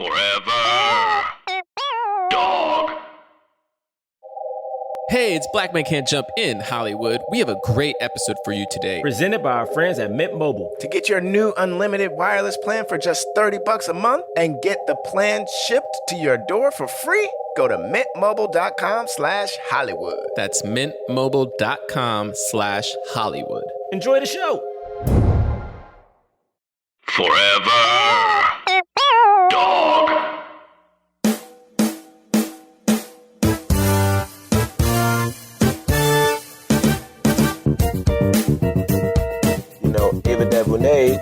Forever. Dog. Hey, it's Black Man Can't Jump in Hollywood. We have a great episode for you today. Presented by our friends at Mint Mobile. To get your new unlimited wireless plan for just $30 a month and get the plan shipped to your door for free, go to mintmobile.com/Hollywood. That's mintmobile.com/Hollywood. Enjoy the show. Forever. Dog. Ava DuVernay,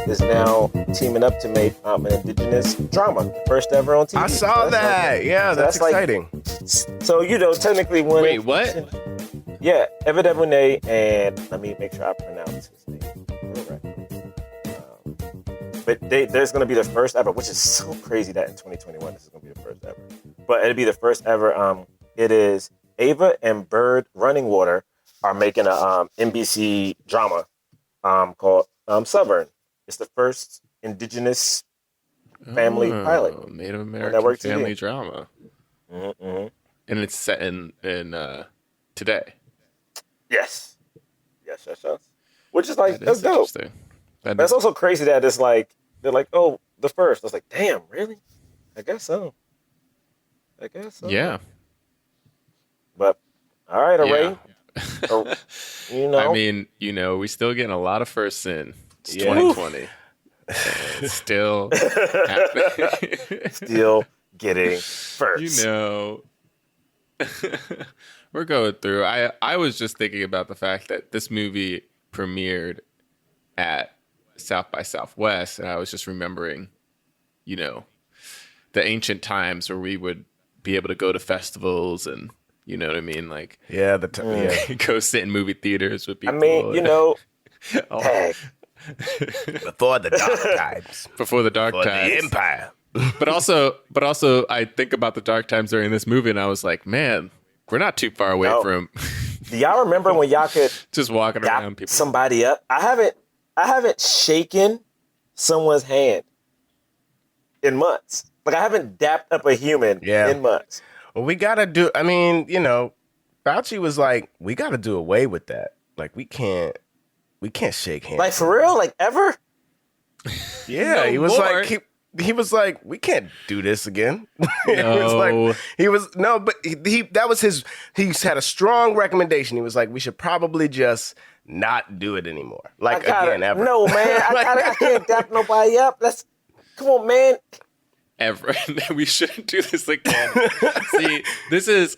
is now teaming up to make an indigenous drama. First ever on TV. I saw that. Yeah, that's exciting. So, technically when... Wait, what? Yeah, Ava DuVernay, and let me make sure I pronounce his name correctly. But there's going to be the first ever, which is so crazy that in 2021 this is going to be the first ever. But it'll be the first ever. It is Ava and Bird Running Water are making a NBC drama called Southern. It's the first indigenous family pilot. Native American family drama. Mm-hmm. And it's set in today. Yes. Which is like, that's dope. That's also crazy that it's like, they're like, oh, the first. I was like, damn, really? I guess so. Yeah. But, all right, Lorraine. Yeah. I mean, we still getting a lot of firsts in. It's 2020. It's still happening. Still getting firsts. We're going through. I was just thinking about the fact that this movie premiered at South by Southwest, and I was just remembering, the ancient times where we would be able to go to festivals and, you know what I mean? Like, go sit in movie theaters with people. I mean, before the dark times. Before the dark times. The empire. But also, I think about the dark times during this movie, and I was like, man, we're not too far away from. Do y'all remember when y'all could just walking around people? Somebody up. I haven't shaken someone's hand in months. Like, I haven't dapped up a human in months. Well, we gotta do. I mean, Fauci was like, we gotta do away with that. Like, we can't shake hands. Like, for real? Like, ever? Yeah, No he was more. like, he was like, we can't do this again. No. He had a strong recommendation. He was like, we should probably just not do it anymore. Like, again, ever. No, man, I can't dap nobody up. Come on, man. Ever. We shouldn't do this again. See, this is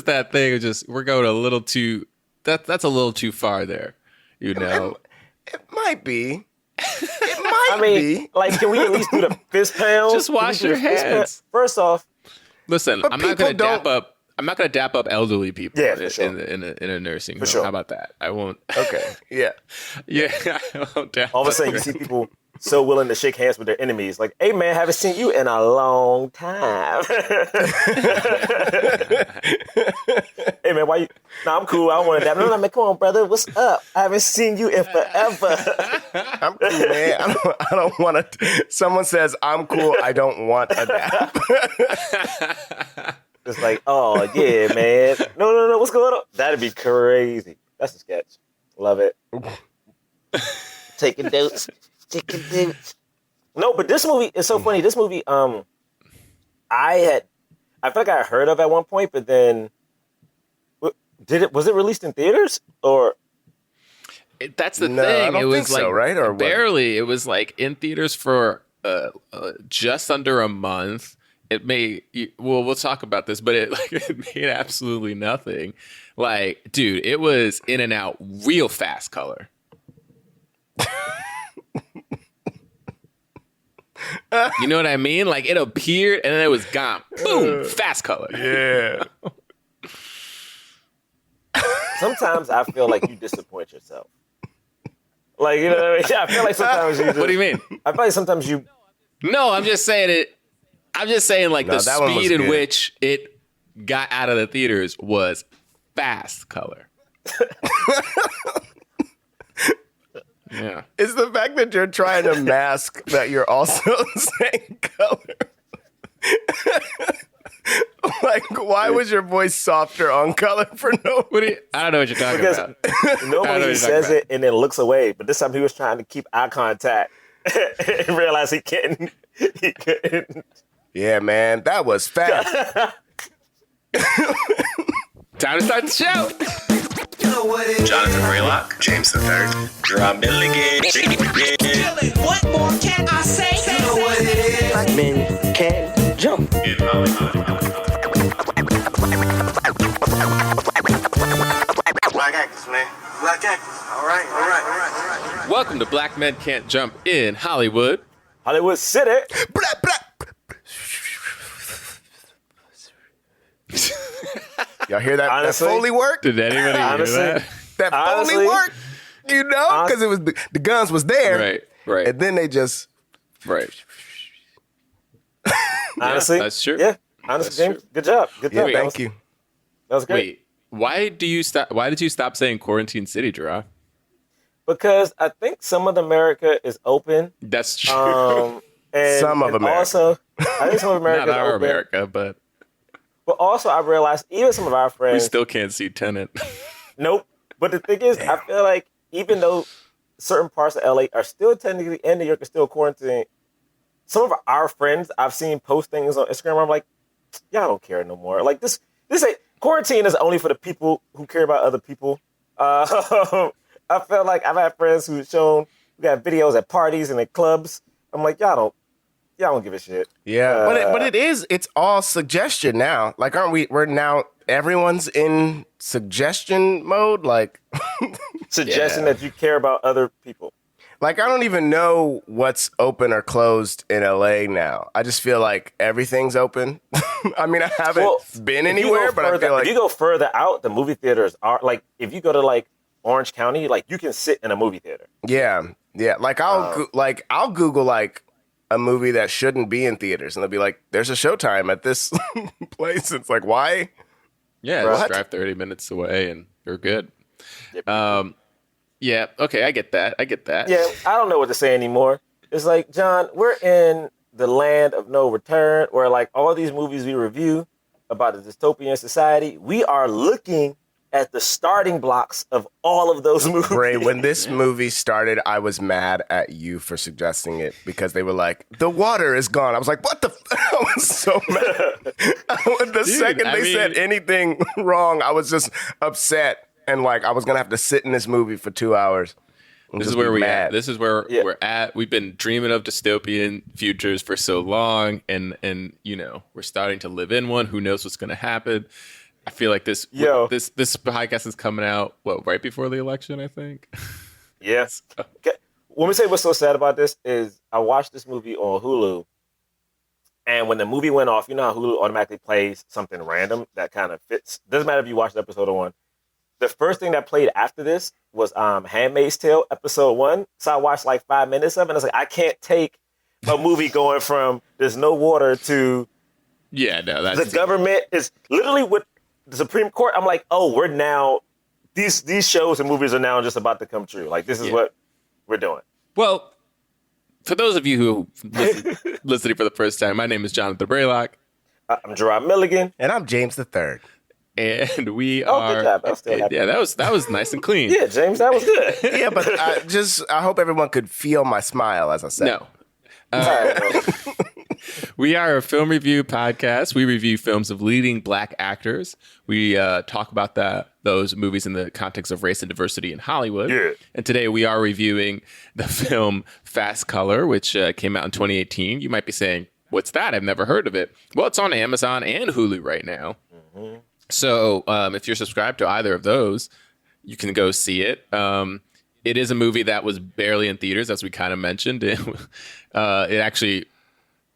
that thing of just, we're going a little too, that's a little too far there, It might be. It might be. Like, can we at least do the fist pound? Just wash your hands. First off, listen, I'm not going to dap up elderly people for sure. in a nursing home. Sure. How about that? I won't. Okay. Yeah. Yeah. I won't dap all of a up sudden you see people so willing to shake hands with their enemies. Like, hey, man, haven't seen you in a long time. Hey, man, why you... No, I'm cool. I don't want to dap. No, man, come on, brother. What's up? I haven't seen you in forever. I'm cool, man. I don't want to... Someone says, I'm cool. I don't want a dap. It's like, oh, yeah, man. No. What's going on? That'd be crazy. That's a sketch. Love it. Taking notes. No, but this movie is so funny. This movie, I feel like I heard of at one point, but then was it released in theaters or? That's the No, thing. I don't it was think so, like right? Or what? barely. It was like in theaters for just under a month. We'll talk about this, but it made absolutely nothing. Like, dude, it was in and out real fast color. You know what I mean? Like, it appeared and then it was gone. Boom, fast color. Yeah. Sometimes I feel like you disappoint yourself. Like, you know what I mean? Yeah, I feel like sometimes you just, What do you mean? I feel like sometimes you... No, I'm just saying it. I'm just saying, like, the that one was speed in good. which it got out of the theaters was fast color. Yeah. It's the fact that you're trying to mask that you're also saying color. Why was your voice softer on color for no What do you, I don't know what you're talking Because about. normally he says about. it and then looks away, but this time he was trying to keep eye contact and realized he couldn't. He couldn't. Yeah, man, that was fast. Time to start the show. Jonathan Raylock, James the Third, Jerah Milligan. What more can I say? You know what it is. Black men can't jump. In Hollywood. Black actors, man. Black actors. All right. Welcome to Black Men Can't Jump in Hollywood. Hollywood City. Blah, blah. Y'all hear that? Honestly, that Foley work? Did anybody Honestly, hear that? That honestly, Foley work? You know, because it was the guns was there, Right. and then they just Right. Honestly, that's true. Yeah, honestly, That's James, true. good job. Good yeah. job. Thank you. That was great. Wait, why did you stop saying Quarantine City, Jerah? Because I think some of America is open. That's true. And, Some of and America. Also, I think some of America Not is our open. America, but But also, I realized even some of our we friends. still can't see Tenet. Nope. But the thing is, I feel like even though certain parts of LA are still technically, and New York is still quarantined, some of our friends I've seen post things on Instagram where I'm like, y'all don't care no more. Like this ain't quarantine is only for the people who care about other people. I felt like I've had friends who got videos at parties and at clubs. I'm like, y'all don't give a shit. Yeah, but it's all suggestion now. Like, aren't we? We're now everyone's in suggestion mode. Like, Suggesting that you care about other people. like I don't even know what's open or closed in LA now. I just feel like everything's open. I mean, I haven't been if you go anywhere, but I further- feel like if you go further out, the movie theaters are like, if you go to like Orange County, like you can sit in a movie theater. yeah. Like I'll Google like a movie that shouldn't be in theaters, and they'll be like, "There's a showtime at this place." It's like, why? Yeah, Right. just drive 30 minutes away and you're good. Yeah, okay, I get that. Yeah, I don't know what to say anymore. It's like, John, we're in the land of no return, where like all these movies we review about the dystopian society, we are looking at the starting blocks of all of those movies. Ray, when this movie started, I was mad at you for suggesting it because they were like, the water is gone. I was like, what the I was so mad. The second they said anything wrong, I was just upset. And like, I was going to have to sit in this movie for 2 hours. This is where we're at. This is where Yeah. we're at. We've been dreaming of dystopian futures for so long, and you know, we're starting to live in one. Who knows what's going to happen? I feel like this podcast is coming out right before the election, I think. Yes. Okay. Let me say what's so sad about this is I watched this movie on Hulu, and when the movie went off, you know how Hulu automatically plays something random that kind of fits. Doesn't matter if you watched episode 1. The first thing that played after this was Handmaid's Tale episode 1. So I watched like 5 minutes of it, and I was like, I can't take a movie going from there's no water to Yeah, no, that's the government is literally with the Supreme Court. I'm like, oh, we're now these shows and movies are now just about to come true. Like this is what we're doing. Well, for those of you who listening for the first time, my name is Jonathan Raylock, I'm Jerah Milligan. And I'm James the Third. and we Oh, are. good job. I'm still happy. Yeah, that was nice and clean. Yeah, James, that was good. Yeah, but I hope everyone could feel my smile as I said. No. All right, bro. We are a film review podcast. We review films of leading Black actors. We talk about those movies in the context of race and diversity in Hollywood. Yeah. And today we are reviewing the film Fast Color, which came out in 2018. You might be saying, what's that? I've never heard of it. Well, it's on Amazon and Hulu right now. Mm-hmm. So if you're subscribed to either of those, you can go see it. It is a movie that was barely in theaters, as we kind of mentioned. It actually...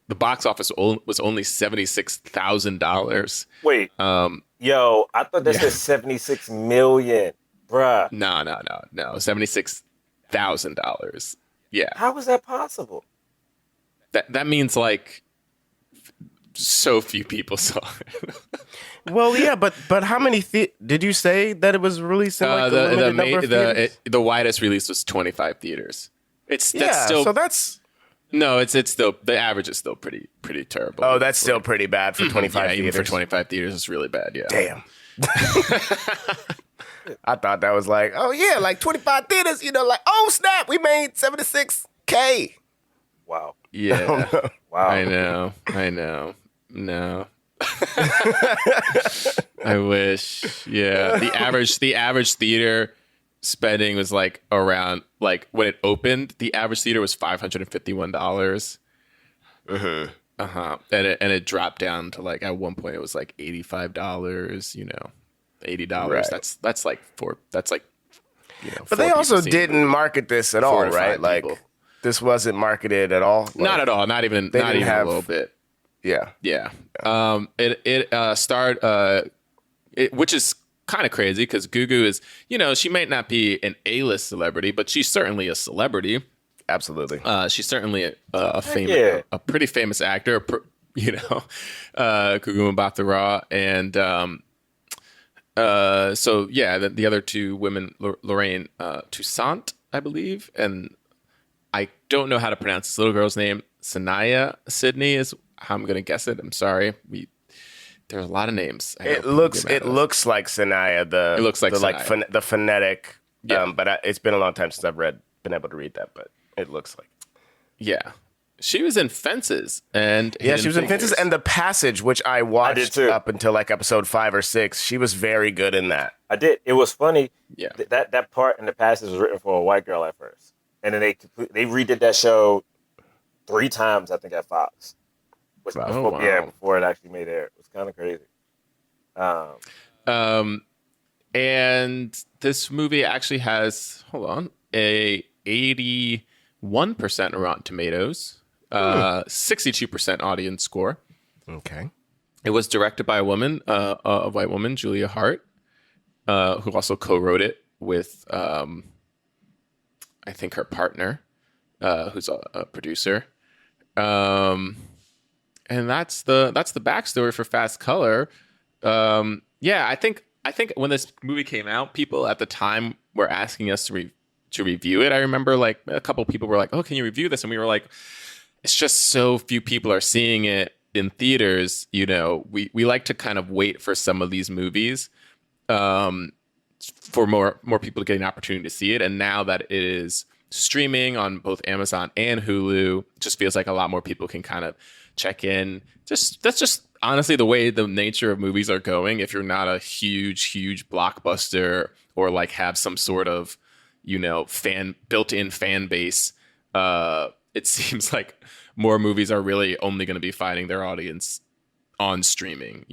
The box office was only $76,000. Wait, yo, I thought that said 76 million, bruh. No, $76,000. Yeah, How is that possible? that means like so few people saw it. Well, yeah, but how many did you say that it was released in like a limited number of theaters? The widest release was 25 theaters. That's Yeah, still so that's No, it's still, the average is still pretty terrible. Oh, that's still pretty bad for 25 yeah, theaters. even for 25 theaters, it's really bad. Yeah. Damn. I thought that was like, oh yeah, like 25 theaters, like, oh snap, we made $76K. Wow. Yeah. Wow. I know. No. I wish. Yeah. The average theater spending was like around, like when it opened, the average theater was $551. And it dropped down to like, at one point it was like $85, $80. Right. That's like But they also didn't market this at all, 4 to 5 right? Like people. this wasn't marketed at all. Like, Not at all. Not even a little bit. Yeah. Yeah. It starred, which is kind of crazy because Gugu is, she might not be an A-list celebrity, but she's certainly a celebrity. Absolutely. She's certainly a pretty famous actor, Gugu Mbatha-Raw. And so, yeah, the other two women, Lorraine Toussaint, I believe. And I don't know how to pronounce this little girl's name. Saniyya Sidney is how I'm going to guess it. I'm sorry. There's a lot of names. It looks like Saniyya. It looks like Saniyya. The phonetic. Yeah. But it's been a long time since I've been able to read that. But it looks like. Yeah. She was in Fences and yeah, she was in Fences and The Passage, which I watched up until like episode 5 or 6. She was very good in that. I did. It was funny. Yeah. That part in The Passage was written for a white girl at first, and then they redid that show 3 times, I think, at Fox. Before it actually made air. It was kind of crazy. And this movie actually has a 81% Rotten Tomatoes, 62% audience score. Okay. It was directed by a white woman, Julia Hart, who also co-wrote it with, I think, her partner, who's a producer. And that's the backstory for Fast Color. Yeah, I think when this movie came out, people at the time were asking us to review it. I remember like a couple people were like, "Oh, can you review this?" And we were like, "It's just so few people are seeing it in theaters." We like to kind of wait for some of these movies for more people to get an opportunity to see it. And now that it is streaming on both Amazon and Hulu, it just feels like a lot more people can kind of check in. That's just honestly the way the nature of movies are going. If you're not a huge blockbuster or like have some sort of built-in fan base, it seems like more movies are really only going to be finding their audience on streaming.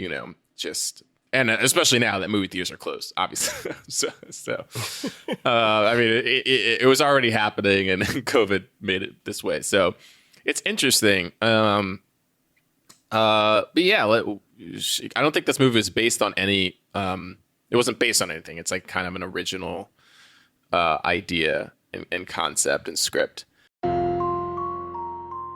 And especially now that movie theaters are closed, obviously. I mean, it was already happening, and COVID made it this way. So it's interesting. But yeah, I don't think this movie is based on any. It wasn't based on anything. It's like kind of an original idea and concept and script.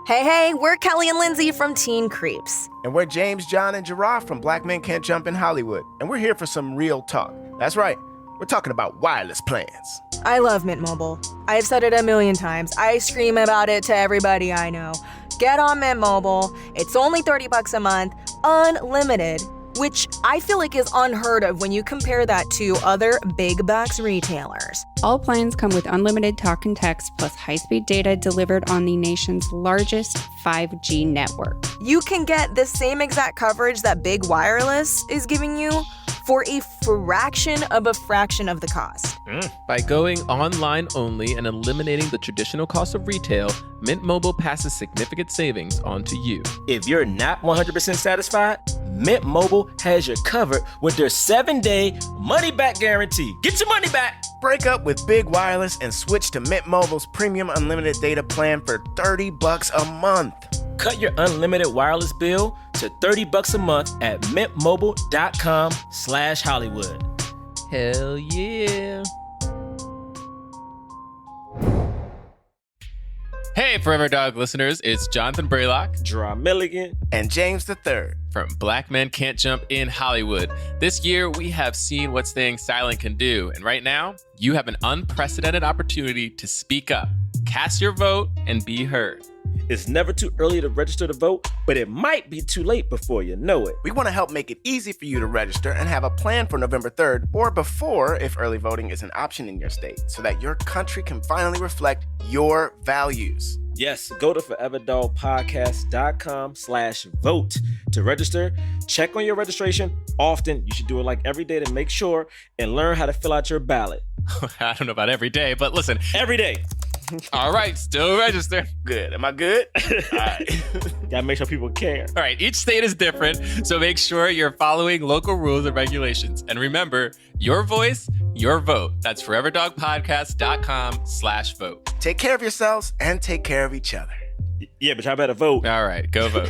Hey, we're Kelly and Lindsay from Teen Creeps. And we're James, John, and Jerah from Black Men Can't Jump in Hollywood. And we're here for some real talk. That's right. We're talking about wireless plans. I love Mint Mobile. I've said it a million times. I scream about it to everybody I know. Get on Mint Mobile. It's only $30 a month, unlimited, which I feel like is unheard of when you compare that to other big box retailers. All plans come with unlimited talk and text plus high-speed data delivered on the nation's largest 5G network. You can get the same exact coverage that Big Wireless is giving you for a fraction of the cost. By going online only and eliminating the traditional cost of retail, Mint Mobile passes significant savings on to you. If you're not 100% satisfied, Mint Mobile has you covered with their 7-day money-back guarantee. Get your money back! Break up with Big Wireless and switch to Mint Mobile's premium unlimited data plan for $30 a month. Cut your unlimited wireless bill to $30 a month at mintmobile.com/Hollywood. Hell yeah. Hey, Forever Dog listeners, it's Jonathan Braylock, Jerah Milligan, and James III from Black Men Can't Jump in Hollywood. This year, we have seen what staying silent can do. And right now, you have an unprecedented opportunity to speak up, cast your vote, and be heard. It's never too early to register to vote, but it might be too late before you know it. We want to help make it easy for you to register and have a plan for November 3rd or before if early voting is an option in your state so that your country can finally reflect your values. Yes, go to foreverdogpodcast.com/vote to register. Check on your registration often. You should do it like every day to make sure and learn how to fill out your ballot. I don't know about every day, but listen. Every day. All right, still register. Good. Am I good? All right. Gotta make sure people care. All right, each state is different, so make sure you're following local rules and regulations. And remember, your voice, your vote. That's foreverdogpodcast.com/vote. Take care of yourselves and take care of each other. Yeah, but y'all better vote. All right, go vote.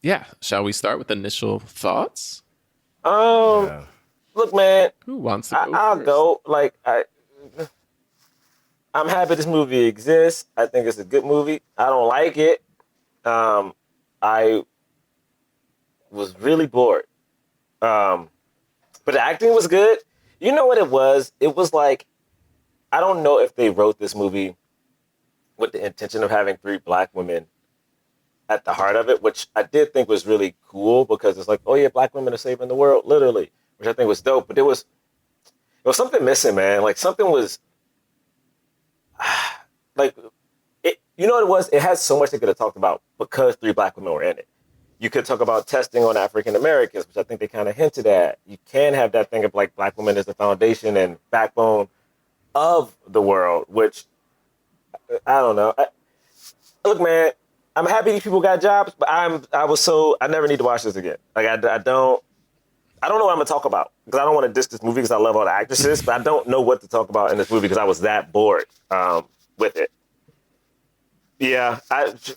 Yeah, shall we start with initial thoughts? Look, man. Who wants to go I'll first? go. Like, I'm happy this movie exists. I think it's a good movie. I don't like it. I was really bored. But the acting was good. You know what it was? It was like, I don't know if they wrote this movie with the intention of having 3 Black women at the heart of it, which I did think was really cool because it's like, oh yeah, Black women are saving the world, literally, which I think was dope. But there was something missing, man. Like something was like, you know what it was? It had so much they could have talked about because 3 Black women were in it. You could talk about testing on African Americans, which I think they kind of hinted at. You can have that thing of like Black women as the foundation and backbone of the world, which I don't know. Look, man, I'm happy these people got jobs, but I never need to watch this again. Like I don't know what I'm gonna talk about because I don't want to diss this movie because I love all the actresses, but I don't know what to talk about in this movie because I was that bored with it. Yeah,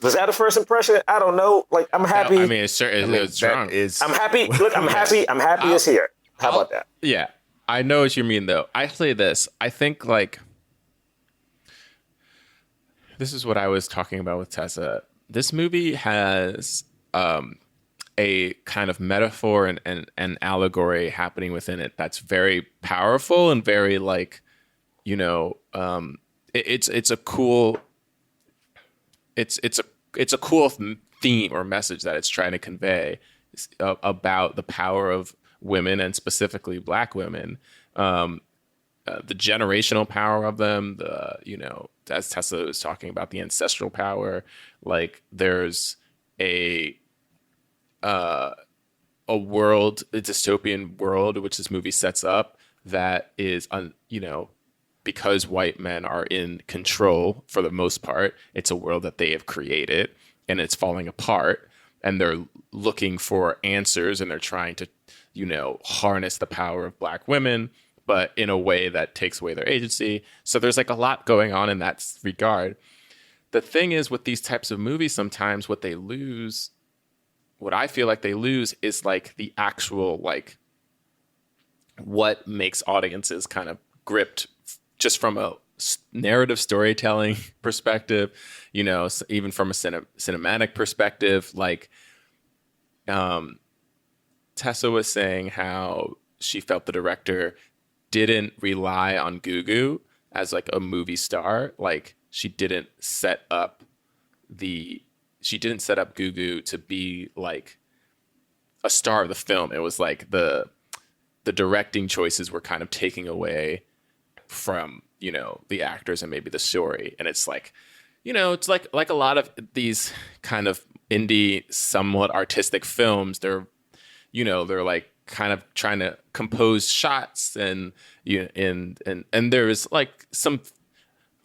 was that a first impression? I don't know. Like I'm happy. I mean, it's strong. I'm happy. Look, I'm happy. I'm happy it's here. How about that? Yeah, I know what you mean though. I say this. I think like this is what I was talking about with Tessa. This movie has a kind of metaphor and allegory happening within it that's very powerful and very like, you know, it's a cool theme or message that it's trying to convey about the power of women and specifically Black women, the generational power of them, as Tessa was talking about, the ancestral power. Like there's a world, a dystopian world, which this movie sets up that is, because white men are in control for the most part, it's a world that they have created and it's falling apart and they're looking for answers and they're trying to, harness the power of Black women, but in a way that takes away their agency. So there's like a lot going on in that regard. The thing is with these types of movies, sometimes what I feel like they lose is like the actual, like what makes audiences kind of gripped just from a narrative storytelling perspective, even from a cinematic perspective. Like Tessa was saying how she felt the director didn't rely on Gugu as like a movie star. Like she didn't set up Gugu to be like a star of the film. It was like the directing choices were kind of taking away from, the actors and maybe the story. And it's like, it's like a lot of these kind of indie, somewhat artistic films. They're like kind of trying to compose shots and there's like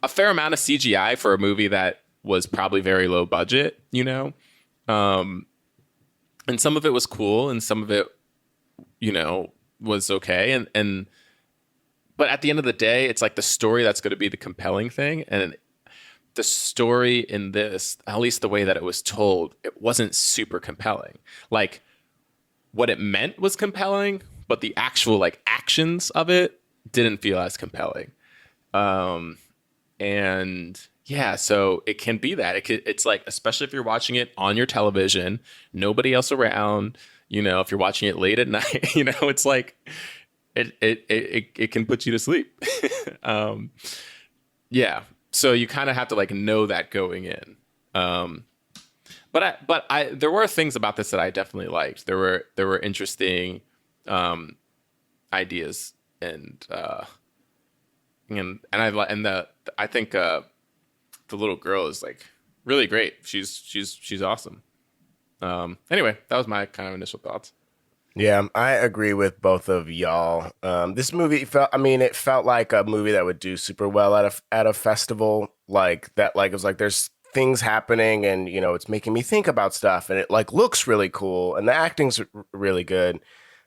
a fair amount of CGI for a movie that was probably very low budget, and some of it was cool and some of it, was okay. But at the end of the day, it's like the story that's going to be the compelling thing. And the story in this, at least the way that it was told, it wasn't super compelling. Like what it meant was compelling, but the actual like actions of it didn't feel as compelling. And yeah, so it can be that it's like, especially if you're watching it on your television, nobody else around, if you're watching it late at night, it's like, it can put you to sleep. Yeah. So you kind of have to like know that going in. But there were things about this that I definitely liked. There were interesting ideas and I think the little girl is like really great. She's awesome. Anyway, that was my kind of initial thoughts. Yeah, I agree with both of y'all. This movie it felt like a movie that would do super well at a festival like that. Like it was like there's things happening and it's making me think about stuff and it like looks really cool and the acting's really good.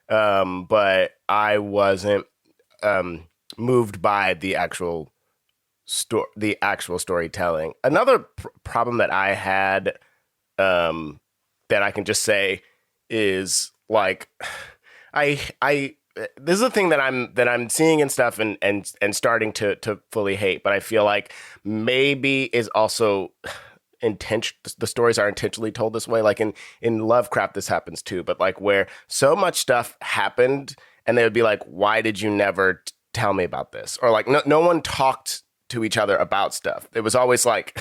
But I wasn't moved by the actual storytelling. Another problem that I had that I can just say is like this is a thing that I'm seeing and stuff and starting to fully hate, but I feel like maybe is also the stories are intentionally told this way. Like in Lovecraft this happens too, but like where so much stuff happened and they would be like, why did you never tell me about this? Or like no one talked to each other about stuff. It was always like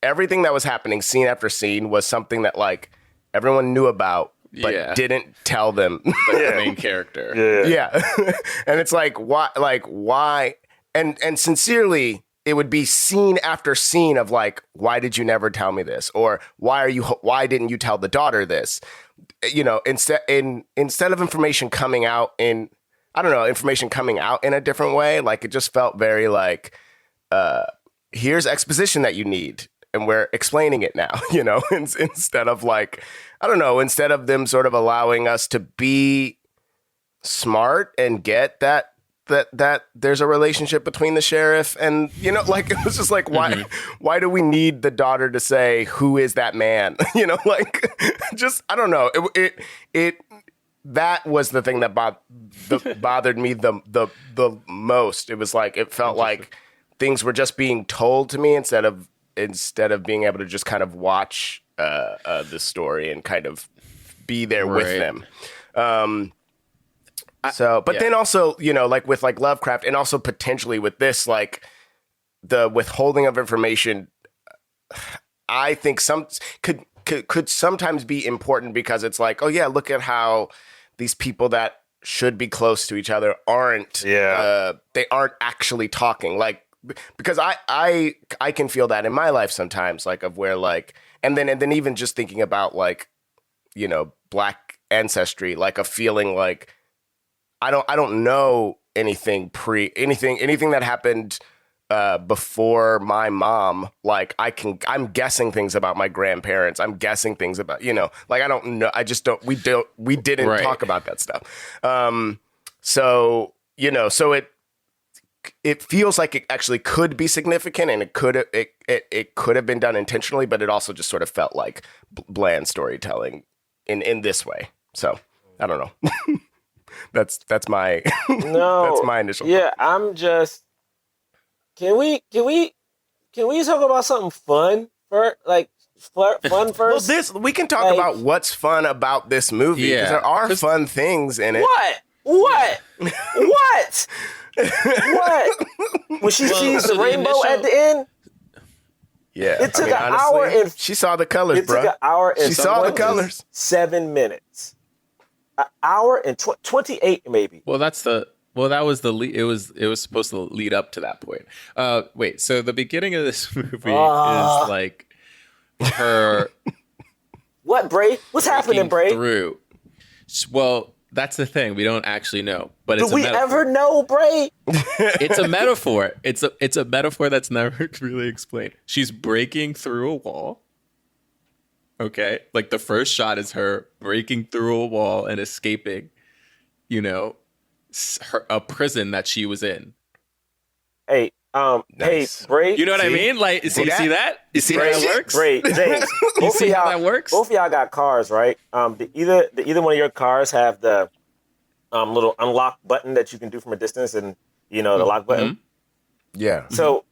everything that was happening scene after scene was something that like everyone knew about but didn't tell them. The main character. Yeah. And it's like, why? And sincerely, it would be scene after scene of like, why did you never tell me this? Or why didn't you tell the daughter this? Instead of information coming out in a different way, like it just felt very like, here's exposition that you need. And we're explaining it now, instead of like, instead of them sort of allowing us to be smart and get that there's a relationship between the sheriff and, like, it was just like, why do we need the daughter to say, who is that man? Like, just, I don't know. That was the thing that bothered me the most. It was like, it felt like things were just being told to me instead of being able to just kind of watch the story and kind of be there with them. Then also, like with like Lovecraft and also potentially with this, like the withholding of information, I think could sometimes be important because it's like, oh yeah, look at how these people that should be close to each other aren't actually talking. Like, because I can feel that in my life sometimes, like of where like, and then even just thinking about like, Black ancestry, like a feeling like I don't know anything that happened before my mom. Like I'm guessing things about my grandparents. I'm guessing things about, like I don't know. I just don't. We didn't talk about that stuff. So it feels like it actually could be significant and it could have been done intentionally, but it also just sort of felt like bland storytelling in this way. So I don't know. that's my that's my initial thought. I'm just can we talk about something fun fun first? Well, we can talk about what's fun about this movie because there are fun things in it. What? When she sees the rainbow at the end? Yeah. It took an hour and... She saw the colors, bro. It took an hour and... She saw the colors. 7 minutes. An hour and 28 maybe. Well, that was the lead. It was supposed to lead up to that point. Wait, so the beginning of this movie is like her... What, Bray? What's happening, Bray? Through. Well... That's the thing. We don't actually know, but do we ever know, Bray? It's a metaphor. It's a metaphor that's never really explained. She's breaking through a wall. Okay, like the first shot is her breaking through a wall and escaping, a prison that she was in. Hey, nice. Hey, Bray. You know what I mean? Like, see that? You see how that works? Bray, James. You see how that works? Both of y'all got cars, right? Did either one of your cars have the little unlock button that you can do from a distance, and the lock button? Yeah. So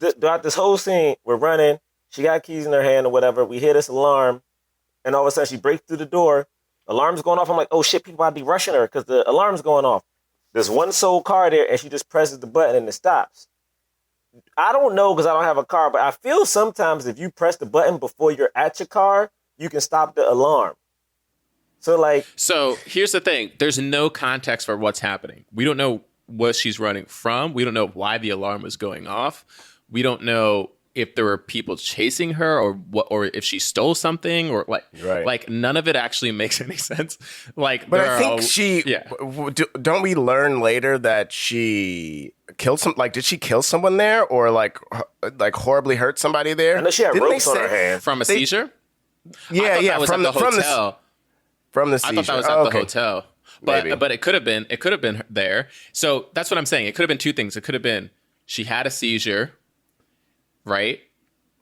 throughout this whole scene, we're running. She got keys in her hand or whatever. We hear this alarm, and all of a sudden she breaks through the door. Alarm's going off. I'm like, oh shit! People might be rushing her because the alarm's going off. There's one sole car there, and she just presses the button and it stops. I don't know because I don't have a car, but I feel sometimes if you press the button before you're at your car, you can stop the alarm. So here's the thing. There's no context for what's happening. We don't know what she's running from. We don't know why the alarm was going off. We don't know if there were people chasing her or if she stole something or like none of it actually makes any sense. Like, but I think don't we learn later that she killed did she kill someone there or like horribly hurt somebody there? I know she had ropes on her hands. From a seizure? Yeah, from the hotel. From the seizure. I thought that was at the hotel. But it could have been there. So that's what I'm saying. It could have been two things. It could have been she had a seizure, right,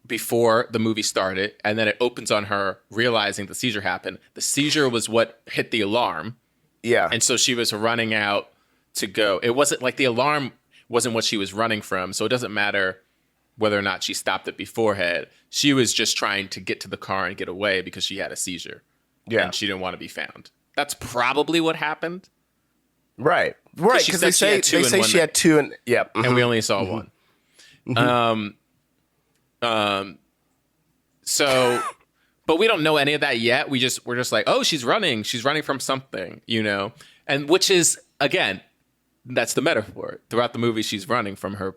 before the movie started, and then it opens on her realizing the seizure happened. The seizure was what hit the alarm. Yeah. And so she was running out to go. It wasn't like the alarm wasn't what she was running from, so it doesn't matter whether or not she stopped it beforehand. She was just trying to get to the car and get away because she had a seizure. Yeah. And she didn't want to be found. That's probably what happened. Right. Because they say she had two and and we only saw one. So, but we don't know any of that yet. We're just like, oh, she's running from something, and which is, again, that's the metaphor. Throughout the movie, she's running from her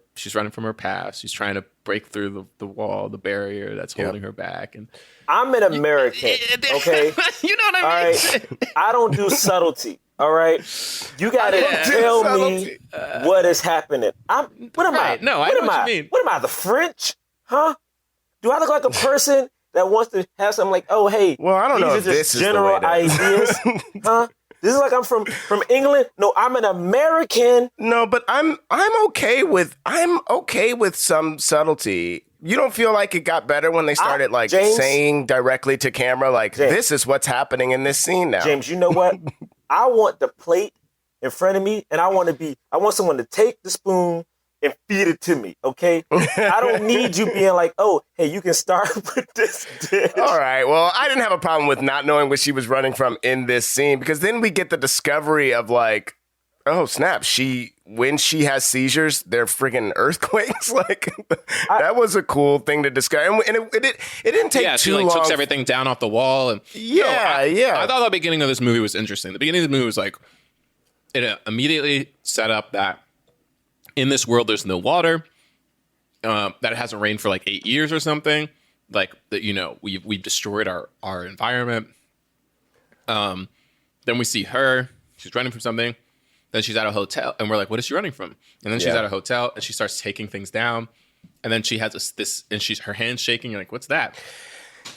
past. She's trying to break through the wall, the barrier that's holding her back. And I'm an American, okay? You know what I mean? All right? I don't do subtlety, all right? You got to tell me what is happening. What am I? No, I know what you mean. What am I, the French? Huh? Do I look like a person that wants to have something like, oh, hey, well, I don't know if this is general ideas? Huh? This is like I'm from England. No, I'm an American. No, but I'm okay with some subtlety. You don't feel like it got better when they started saying directly to camera, like, James, this is what's happening in this scene now. James, you know what? I want the plate in front of me, and I want someone to take the spoon and feed it to me, okay? I don't need you being like, oh, hey, you can start with this dish. All right, well, I didn't have a problem with not knowing what she was running from in this scene, because then we get the discovery of like, oh, snap, when she has seizures, they're freaking earthquakes. That was a cool thing to discover. And it didn't take too long. She took everything down off the wall. And I thought the beginning of this movie was interesting. The beginning of the movie was like, it immediately set up that in this world, there's no water, that it hasn't rained for like 8 years or something. Like that, we've destroyed our environment. Then we see her, she's running from something. Then she's at a hotel, and we're like, what is she running from? And then she's at a hotel, and she starts taking things down. And then she has this and her hand's shaking. You're like, what's that?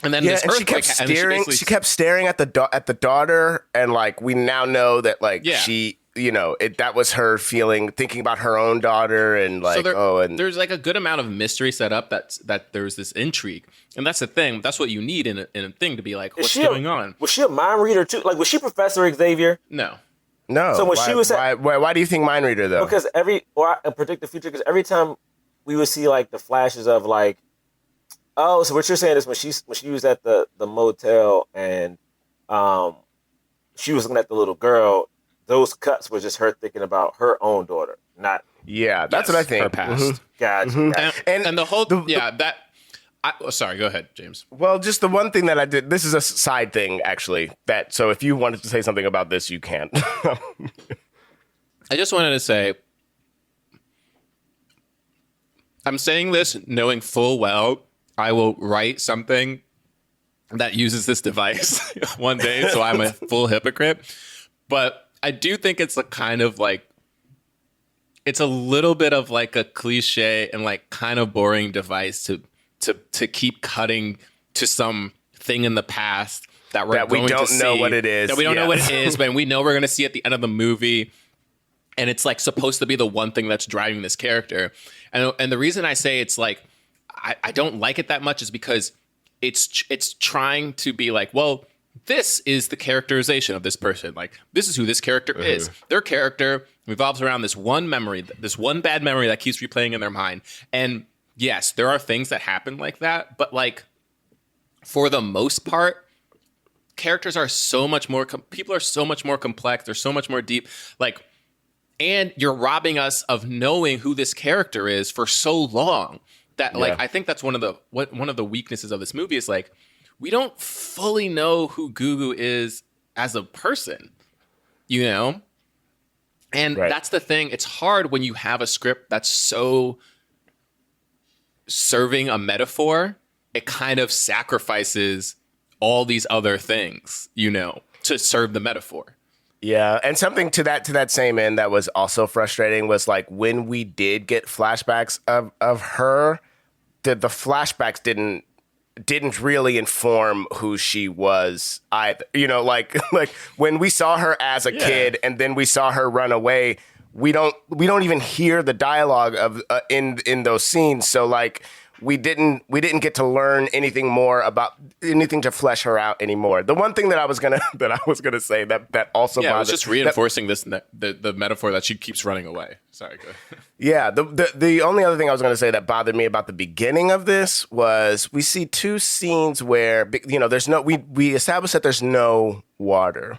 And then this earthquake, she kept staring at the daughter, and like we now know that she, that was her thinking about her own daughter, and like there's like a good amount of mystery set up that there's this intrigue, and that's the thing. That's what you need in a thing to be like, what's going on? Was she a mind reader too? Like, was she Professor Xavier? No. So when she was why do you think mind reader though? Because I predict the future. Because every time we would see like the flashes of like, oh, so what you're saying is when she was at the motel and she was looking at the little girl, those cuts were just her thinking about her own daughter, not. Yeah, that's what I think. Her past. Mm-hmm. Gotcha. And the whole sorry, go ahead, James. Well, just the one thing that I did, this is a side thing, actually, so if you wanted to say something about this, you can. I just wanted to say, I'm saying this knowing full well I will write something that uses this device one day, so I'm a full hypocrite. But I do think it's a kind of like, it's a little bit of like a cliche and like kind of boring device to keep cutting to some thing in the past that we don't know what it is. That we don't know what it is, but we know we're going to see at the end of the movie. And it's like supposed to be the one thing that's driving this character. And the reason I say it's like, I don't like it that much is because it's trying to be like, well, this is the characterization of this person. Like, this is who this character is. Their character revolves around this one memory, this one bad memory that keeps replaying in their mind. And yes, there are things that happen like that, but like for the most part, characters are so much more, people are so much more complex. They're so much more deep. Like and you're robbing us of knowing who this character is for so long that like I think that's one of the weaknesses of this movie is like we don't fully know who Gugu is as a person, you know? And that's the thing. It's hard when you have a script that's so serving a metaphor, it kind of sacrifices all these other things, you know, to serve the metaphor. Yeah, and something to that same end that was also frustrating was like when we did get flashbacks of her, the flashbacks didn't really inform who she was either. You know, like when we saw her as a kid and then we saw her run away, we don't even hear the dialogue of in those scenes. So like we didn't get to learn anything more about anything to flesh her out anymore. The one thing that I was gonna say that also I was just reinforcing the metaphor that she keeps running away. Sorry, go ahead. Yeah, the only other thing I was going to say that bothered me about the beginning of this was we see two scenes where, you know, there's no, we established that there's no water.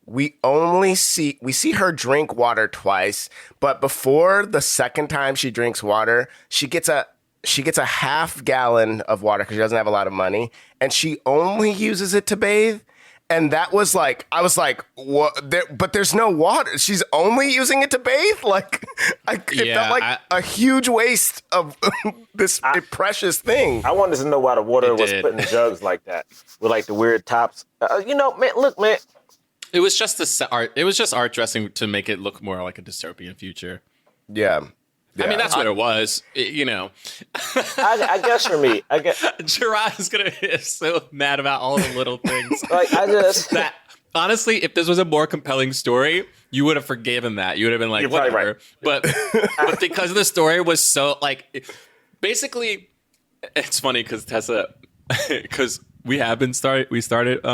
We see her drink water twice, but before the second time she drinks water, she gets a half gallon of water because she doesn't have a lot of money, and she only uses it to bathe. And that was like, I was like, what? But there's no water. She's only using it to bathe? Like, it felt like a huge waste of this precious thing. I wanted to know why the water was put in jugs like that with like the weird tops. You know, man, look, man. It was just art dressing to make it look more like a dystopian future. Yeah. I mean, that's what it was, you know. I guess for me, Jerah is so mad about all the little things. Like that. Honestly, if this was a more compelling story, you would have forgiven that. You would have been like, you're whatever. Right. But because the story was so like, basically, it's funny because Tessa, because we started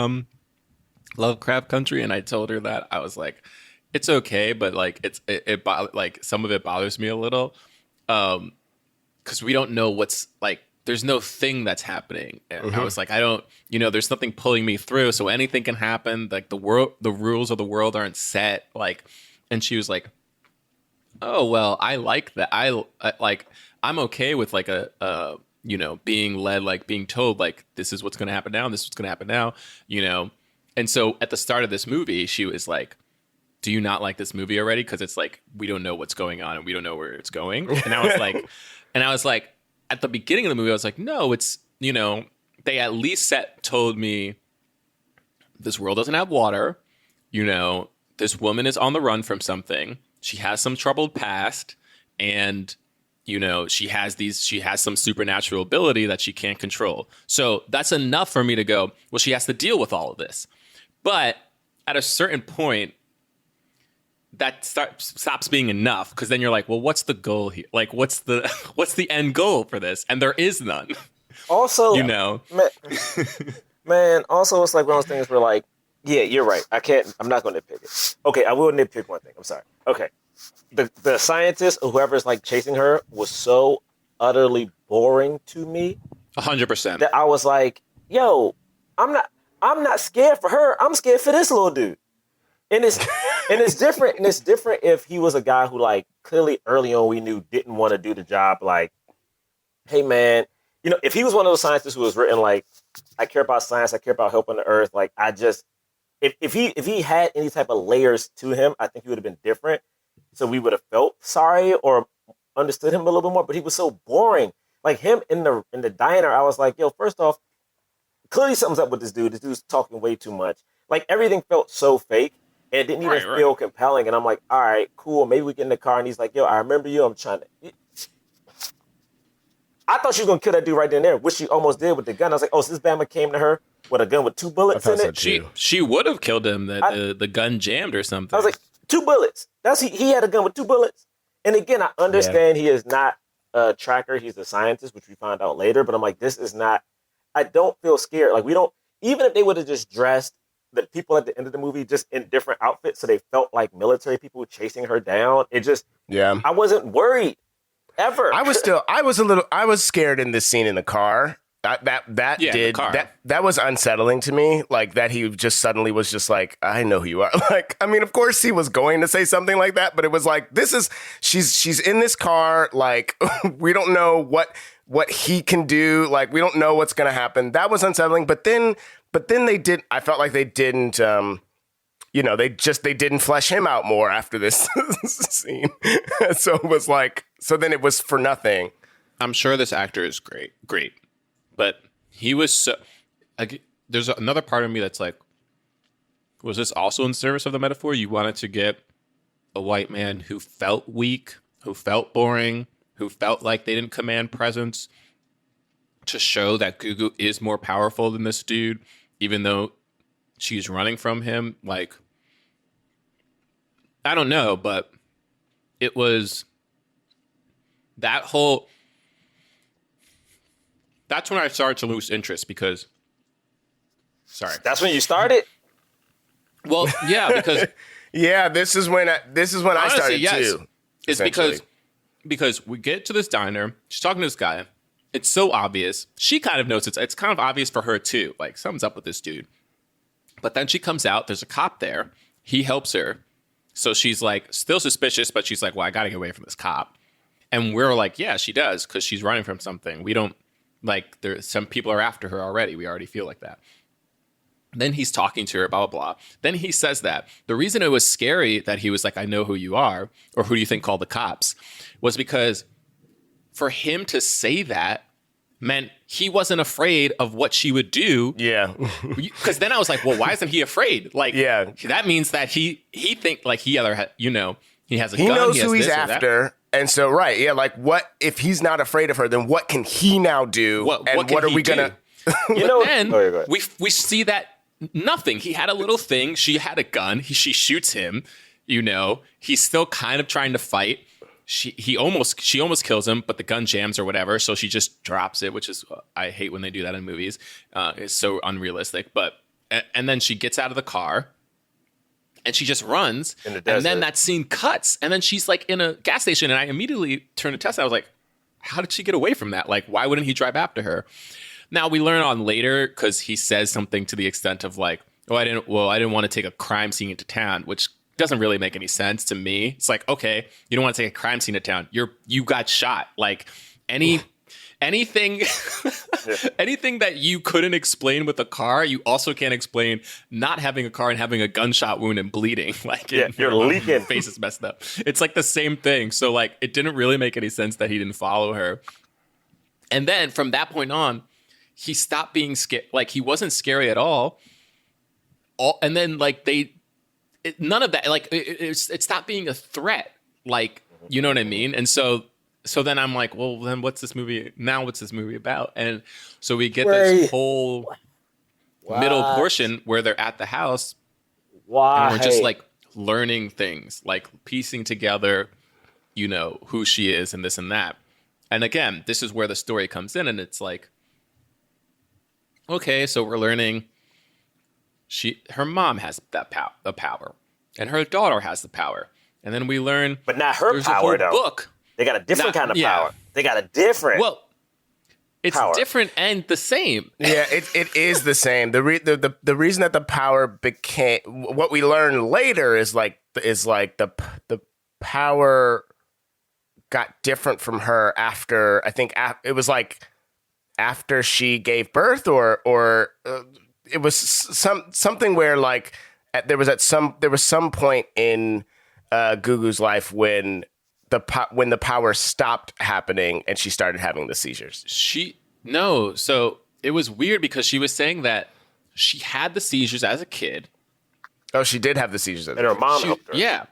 Lovecraft Country, and I told her that I was like, it's okay, but like it like some of it bothers me a little, because we don't know what's like. There's no thing that's happening, and I was like, I don't, you know, there's nothing pulling me through, so anything can happen. Like the rules of the world aren't set. Like, and she was like, oh well, I like that. I like I'm okay with like a you know, being led, like being told like this is what's going to happen now, and this is what's going to happen now, you know. And so at the start of this movie, she was like, do you not like this movie already? Because it's like, we don't know what's going on and we don't know where it's going. And I was like, at the beginning of the movie, I was like, no, it's, you know, they at least told me this world doesn't have water. You know, this woman is on the run from something. She has some troubled past, and, you know, she has some supernatural ability that she can't control. So that's enough for me to go, well, she has to deal with all of this. But at a certain point, that stops being enough, because then you're like, well, what's the goal here? Like, what's the end goal for this? And there is none. Also, you know, man. Also, it's like one of those things where, like, yeah, you're right. I'm not going to nitpick it. Okay, I will nitpick one thing. I'm sorry. Okay, the scientist or whoever's like chasing her was so utterly boring to me. 100%. That I was like, yo, I'm not scared for her. I'm scared for this little dude. And it's different. And it's different if he was a guy who, like, clearly early on we knew didn't want to do the job. Like, hey man, you know, if he was one of those scientists who was written like, I care about science, I care about helping the earth. Like, if he had any type of layers to him, I think he would have been different. So we would have felt sorry or understood him a little bit more. But he was so boring. Like him in the diner, I was like, yo, first off, clearly something's up with this dude. This dude's talking way too much. Like, everything felt so fake. And it didn't even feel compelling. And I'm like, all right, cool. Maybe we get in the car. And he's like, yo, I remember you. I'm trying to. I thought she was going to kill that dude right then and there, which she almost did with the gun. I was like, oh, so this Bama came to her with a gun with 2 bullets in it? She would have killed him. The gun jammed or something. I was like, 2 bullets. He had a gun with 2 bullets. And again, I understand he is not a tracker. He's a scientist, which we found out later. But I'm like, this is not. I don't feel scared. Like, we don't. Even if they would have just dressed the people at the end of the movie just in different outfits, so they felt like military people chasing her down. It just, I wasn't worried ever. I was scared in this scene in the car. That was unsettling to me. Like that he just suddenly was just like, I know who you are. Like, I mean, of course he was going to say something like that, but it was like, she's in this car. Like, we don't know what he can do. Like, we don't know what's going to happen. That was unsettling. But then I felt like they didn't, they didn't flesh him out more after this scene. So it was like, so then it was for nothing. I'm sure this actor is great, but he was so. There's another part of me that's like, was this also in service of the metaphor? You wanted to get a white man who felt weak, who felt boring, who felt like they didn't command presence, to show that Gugu is more powerful than this dude, even though she's running from him. Like, I don't know, but it was that whole. That's when I started to lose interest because. Sorry. That's when you started? Well, yeah, because. Yeah, this is when honestly, I started too. It's because we get to this diner. She's talking to this guy. It's so obvious. She kind of knows it's kind of obvious for her too. Like, something's up with this dude. But then she comes out. There's a cop there. He helps her. So she's like still suspicious, but she's like, well, I got to get away from this cop. And we're like, yeah, she does, because she's running from something. We don't like, there's some people are after her already. We already feel like that. Then he's talking to her, blah, blah, blah. Then he says that. The reason it was scary that he was like, I know who you are, or who do you think called the cops, was because for him to say that meant he wasn't afraid of what she would do. Yeah. Because then I was like, well, why isn't he afraid? Like, yeah, that means that he think like he either he has a gun. He knows he has who he's after. And so, right. Yeah. Like, what if he's not afraid of her, then what can he now do? What are we going to. Then we see that nothing. He had a little thing. She had a gun. She shoots him. He's still kind of trying to fight. She almost kills him, but the gun jams or whatever. So she just drops it, which is, I hate when they do that in movies. It's so unrealistic. But and then she gets out of the car and she just runs. In the desert. And then that scene cuts. And then she's like in a gas station. And I immediately turned to Tessa. I was like, how did she get away from that? Like, why wouldn't he drive after her? Now we learn on later, because he says something to the extent of like, I didn't want to take a crime scene into town, which doesn't really make any sense to me. It's like, okay, you don't want to take a crime scene to town. You got shot. Like anything anything that you couldn't explain with a car, you also can't explain not having a car and having a gunshot wound and bleeding. Like, you're leaking. Face is messed up. It's like the same thing. So like, it didn't really make any sense that he didn't follow her. And then from that point on, he stopped being scared. Like, he wasn't scary at all. And then like none of that, like it stopped being a threat. Like, you know what I mean? And so then I'm like, well, then what's this movie about? And so we get this whole middle portion where they're at the house. Why? And we're just like learning things, like piecing together, who she is and this and that. And again, this is where the story comes in, and it's like, okay, so we're learning her mom has the power, and her daughter has the power. And then we learn, but not her power though. Book. They got a different kind of power. They got a different. Well, it's power. Different and the same. Yeah, it is the same. The reason that the power became what we learn later is like the power got different from her after, I think it was like after she gave birth, or it was something where like there was some point in Gugu's life when the power stopped happening and she started having the seizures. So it was weird because she was saying that she had the seizures as a kid. Oh, she did have the seizures as a kid. And her mom helped her. Yeah.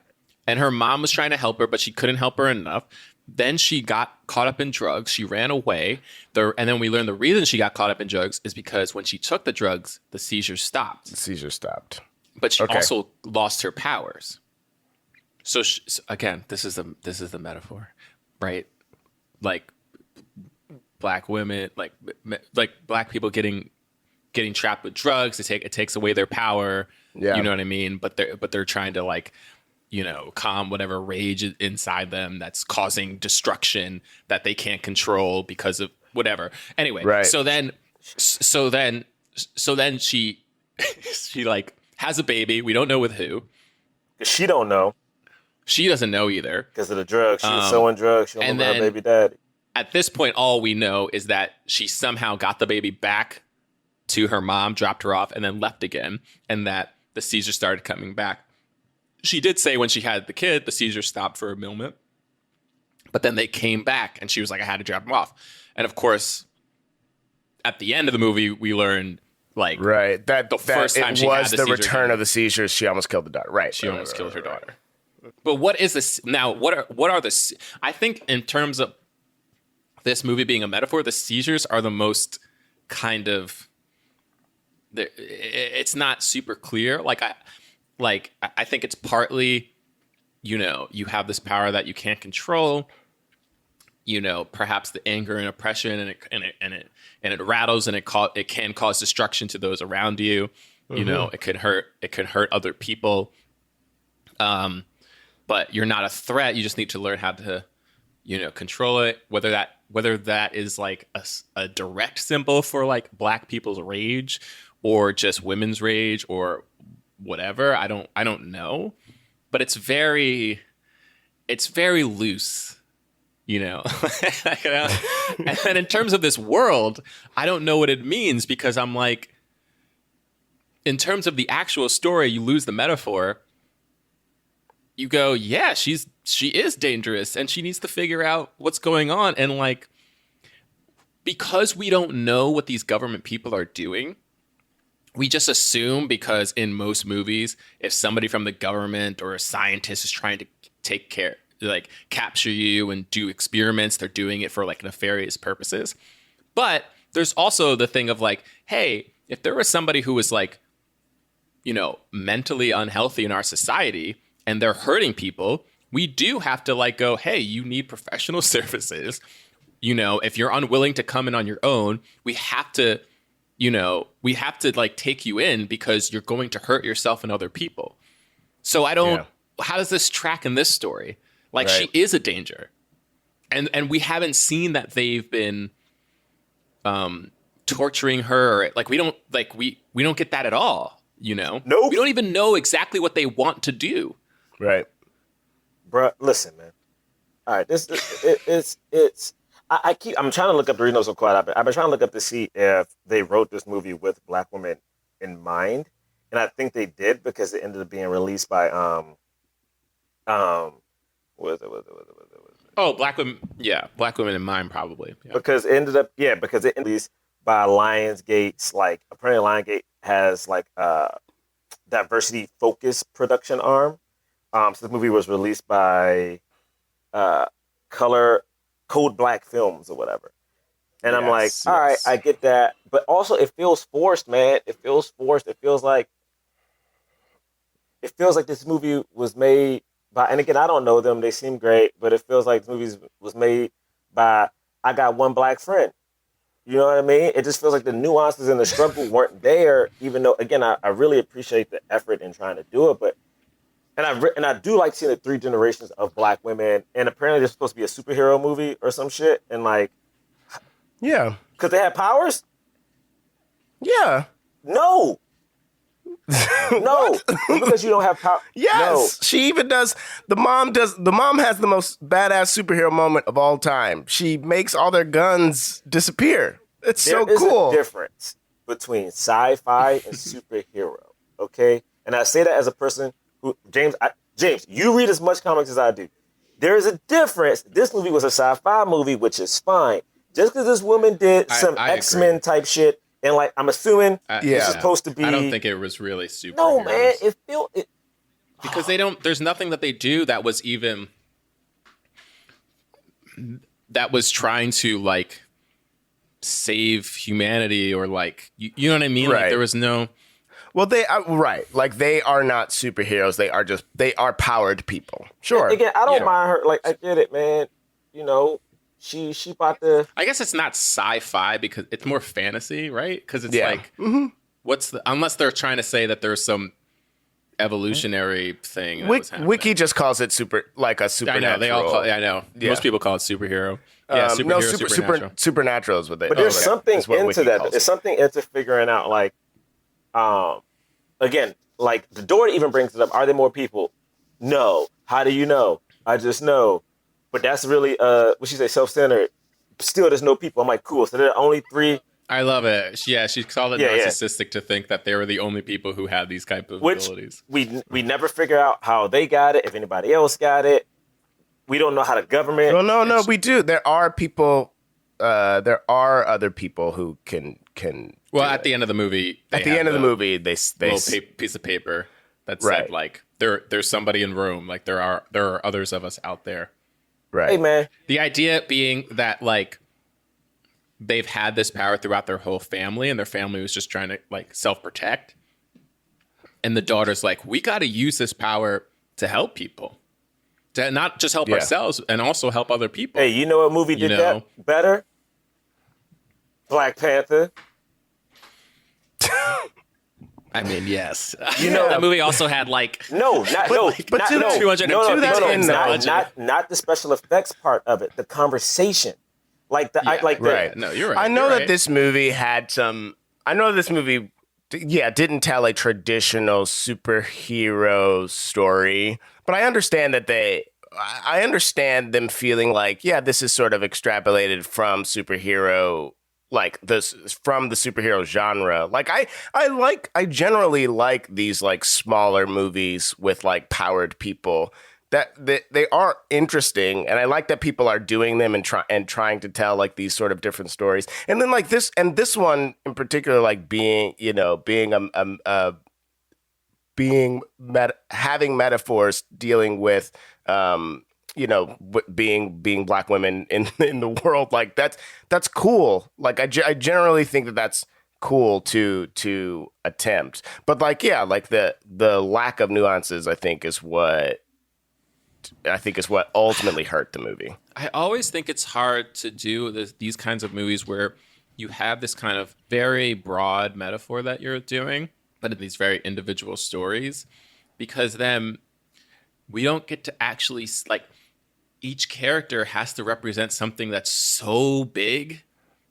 And her mom was trying to help her, but she couldn't help her enough. Then she got caught up in drugs. She ran away. And then we learned the reason she got caught up in drugs is because when she took the drugs, the seizures stopped. But she also lost her powers. So again, this is the metaphor, right? Like black women, like black people getting trapped with drugs. It takes away their power. Yeah. You know what I mean? But they're trying to like, calm whatever rage inside them that's causing destruction that they can't control because of whatever. Anyway, Right. so then she she like has a baby. We don't know with who. She don't know She doesn't know either. because of the drugs. She was selling drugs. She don't and remember her then- baby daddy. At this point, all we know is that she somehow got the baby back to her mom, dropped her off, and then left again, and that the seizures started coming back. She did say when she had the kid, the seizures stopped for a moment, but then they came back, and she was like, I had to drop him off. And of course, at the end of the movie, we learned like Right. That the first time it she had was the the seizures, return of the seizures. She almost killed the daughter. Right. she almost killed her daughter. But what is this now? What are the? I think in terms of this movie being a metaphor, the seizures are the most kind of. It's not super clear. I think it's partly, you have this power that you can't control. Perhaps the anger and oppression, and it rattles, and it can cause destruction to those around you. It could hurt other people. But you're not a threat. You just need to learn how to, control it. Whether that is like a direct symbol for like Black people's rage, or just women's rage, or whatever. I don't know. But it's very loose, And then in terms of this world, I don't know what it means, because I'm like, in terms of the actual story, you lose the metaphor. You go, yeah, she is dangerous, and she needs to figure out what's going on. And like, because we don't know what these government people are doing, we just assume, because in most movies, if somebody from the government or a scientist is trying to capture you and do experiments, they're doing it for like nefarious purposes. But there's also the thing of like, hey, if there was somebody who was like, mentally unhealthy in our society, and they're hurting people, we do have to like go, hey, you need professional services. If you're unwilling to come in on your own, we have to like take you in, because you're going to hurt yourself and other people. So how does this track in this story? Like, Right. She is a danger. And we haven't seen that they've been torturing her, or like we don't get that at all, Nope. We don't even know exactly what they want to do. Right. Bruh, listen, man. All right, I'm trying to look up the reasons so quiet. I've been trying to look up to see if they wrote this movie with Black women in mind, and I think they did, because it ended up being released by what was it? Oh, Black women in mind, probably. Yeah. Because it ended up released by Lionsgate's, like, apparently Lionsgate has like a diversity focused production arm. So the movie was released by Code Black Films or whatever. And I'm like, all right, I get that. But also it feels forced, man. It feels forced. It feels like this movie was made by, and again, I don't know them. They seem great, but it feels like this movie was made by, I got one Black friend. You know what I mean? It just feels like the nuances and the struggle weren't there, even though, again, I really appreciate the effort in trying to do it. But And I do like seeing the 3 generations of Black women. And apparently there's supposed to be a superhero movie or some shit. And like, Yeah. because they have powers? Yeah. No. No. Because you don't have power. Yes. No. She even does. The mom has the most badass superhero moment of all time. She makes all their guns disappear. It's so There is cool. a difference between sci-fi and superhero. Okay? And I say that as a person who, James, you read as much comics as I do. There is a difference. This movie was a sci-fi movie, which is fine. Just because this woman did some X-Men agree. type shit, and like, I'm assuming it's supposed to be. I don't think it was really super. No, man, because they don't. There's nothing that they do that was even trying to like save humanity, or like you know what I mean. Right. Like there was no. Well, they are right. Like, they are not superheroes. They are powered people. Sure. Again, I don't mind her. Like, I get it, man. You know, she about to. I guess it's not sci-fi because it's more fantasy, right? Because it's like, Mm-hmm. unless they're trying to say that there's some evolutionary thing. That was happening. Wiki just calls it a supernatural. I know they all call. I know most people call it superhero. Yeah, supernatural. Supernatural is what they. But there's something into that. There's There's something into figuring out, like, again, like the door even brings it up. Are there more people? No. How do you know? I just know. But that's really what she say, self-centered. Still, there's no people. I'm like, cool. So there are only 3. I love it. Yeah, she called it narcissistic to think that they were the only people who had these type of abilities. We never figure out how they got it, if anybody else got it. We don't know how the government. Well, no, we do. There are people. There are other people who can. Well, at the end of the movie, they little piece of paper that said Right. like there's somebody in Rome. Like there are others of us out there. Right. Hey, man. The idea being that like they've had this power throughout their whole family, and their family was just trying to like self-protect. And the daughter's like, we got to use this power to help people, to not just help ourselves and also help other people. Hey, you know what movie did that better? Black Panther. I mean, yes. You know that movie also had like not the special effects part of it, the conversation. Like the right. No, you're right. I know You're that right. this movie had some. I know this movie, didn't tell a traditional superhero story, but I understand that I understand them feeling like, this is sort of extrapolated from superhero, like this from the superhero genre. Like I generally like these like smaller movies with like powered people. That they are interesting, and I like that people are doing them and trying to tell like these sort of different stories. And then like this one in particular, like having metaphors dealing with being Black women in the world, like that's cool. Like I generally think that that's cool to attempt, but like like the lack of nuances I think is what ultimately hurt the movie. I always think it's hard to do these kinds of movies where you have this kind of very broad metaphor that you're doing, but in these very individual stories, because then we don't get to actually, like, each character has to represent something that's so big,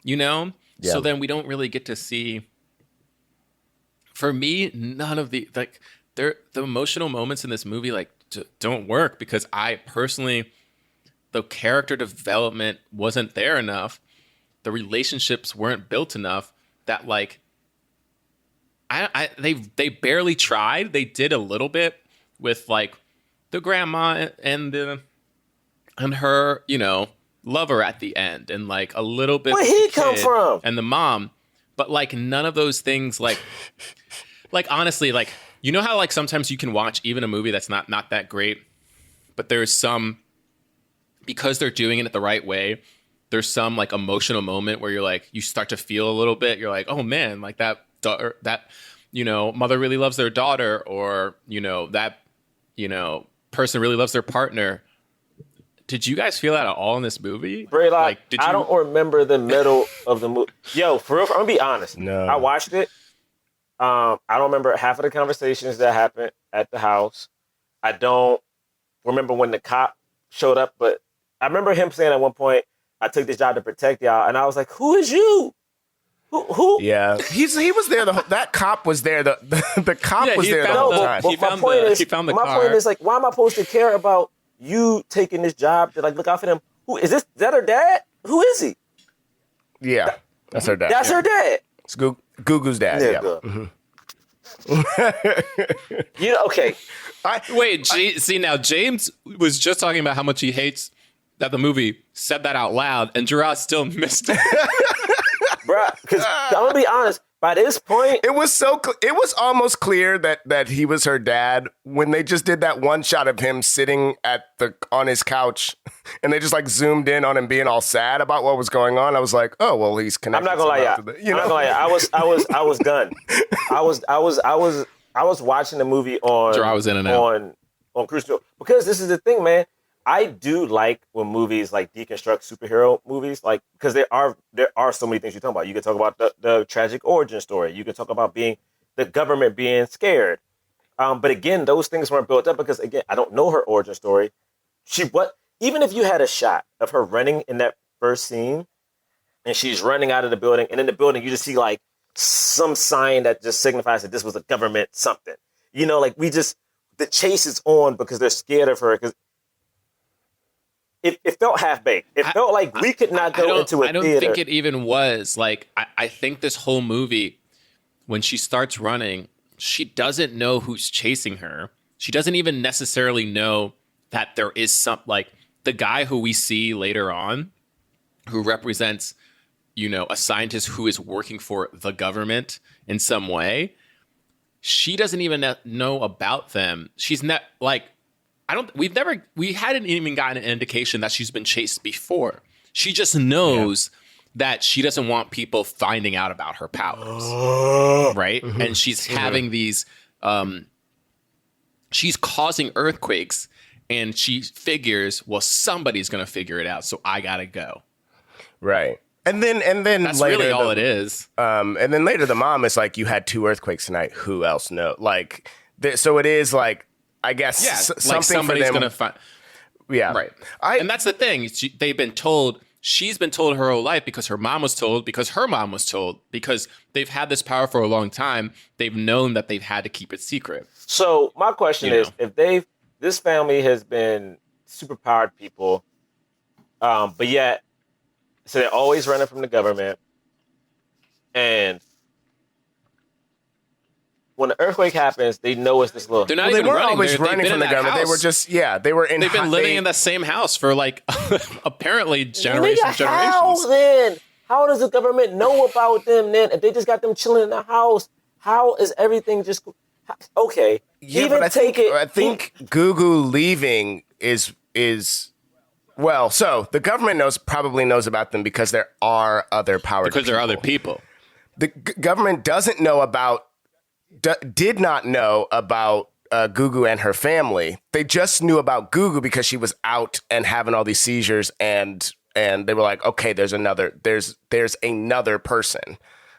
Yeah. So then we don't really get to see, for me, none of the, like, the emotional moments in this movie, like, don't work because I personally, the character development wasn't there enough. The relationships weren't built enough that like, they barely tried. They did a little bit with like the grandma and her, lover at the end, and like a little bit. Where he come from? And the mom, but like none of those things, like honestly, like. You know how like sometimes you can watch even a movie that's not that great, but there's some, because they're doing it the right way, there's some like emotional moment where you're like, you start to feel a little bit. You're like, oh man, like that mother really loves their daughter, or that person really loves their partner. Did you guys feel that at all in this movie? Braylock, I don't remember the middle of the movie. Yo, for real, I'm gonna be honest. No, I watched it. I don't remember half of the conversations that happened at the house. I don't remember when the cop showed up, but I remember him saying at one point, I took this job to protect y'all. And I was like, who is you? Who? Yeah. He was there. That cop was there. The cop was there the whole time. He found the car. My point is, like, why am I supposed to care about you taking this job to like look out for them? Who is this? Is that her dad? Who is he? Yeah. That's her dad. That's her dad. It's Gugu's dad. Yeah. Mm-hmm. Okay. See now, James was just talking about how much he hates that the movie said that out loud, and Jerah still missed it. Bruh, because I'm gonna be honest, by this point, it was almost clear that he was her dad when they just did that one shot of him sitting on his couch, and they just like zoomed in on him being all sad about what was going on. I was like, oh well, he's connected. I'm not gonna lie, I'm not gonna lie. I was done. I was watching the movie on. Jerah was in and out on cruise control, because this is the thing, man. I do like when movies like deconstruct superhero movies, like, because there are so many things you talk about. You can talk about the tragic origin story. You can talk about the government being scared. But again, those things weren't built up because, again, I don't know her origin story. Even if you had a shot of her running in that first scene and she's running out of the building, and in the building you just see like some sign that just signifies that this was a government something. Like the chase is on because they're scared of her because it felt half-baked. It felt like we could not go into a theater. I don't think it even was. Like, I think this whole movie, when she starts running, she doesn't know who's chasing her. She doesn't even necessarily know that there is like the guy who we see later on who represents, a scientist who is working for the government in some way. She doesn't even know about them. She's not like, we hadn't even gotten an indication that she's been chased before. She just knows that she doesn't want people finding out about her powers. Right. Mm-hmm. And she's having these, she's causing earthquakes, and she figures, well, somebody's going to figure it out. So I got to go. Right. And then that's later, really all it is. And then later the mom is like, you had 2 earthquakes tonight. Who else knows? Like, so it is like, I guess something like somebody's for them. Gonna find. Yeah. Right. And that's the thing. She's been told her whole life because her mom was told, because her mom was told, because they've had this power for a long time. They've known that they've had to keep it secret. So my question is, if this family has been superpowered people, but yet, so they're always running from the government, and when the earthquake happens, they know it's this little. They're not even they weren't running. always running from the government. House. They were just, they were in. They've been living in the same house for like apparently generations. How does the government know about them then? If they just got them chilling in the house, how is everything just okay? Yeah, but I think Gugu leaving is well. So the government probably knows about them because there are other powered because people. there are other people. The government doesn't know about. Did not know about Gugu and her family. They just knew about Gugu because she was out and having all these seizures, and they were like, okay, there's another person,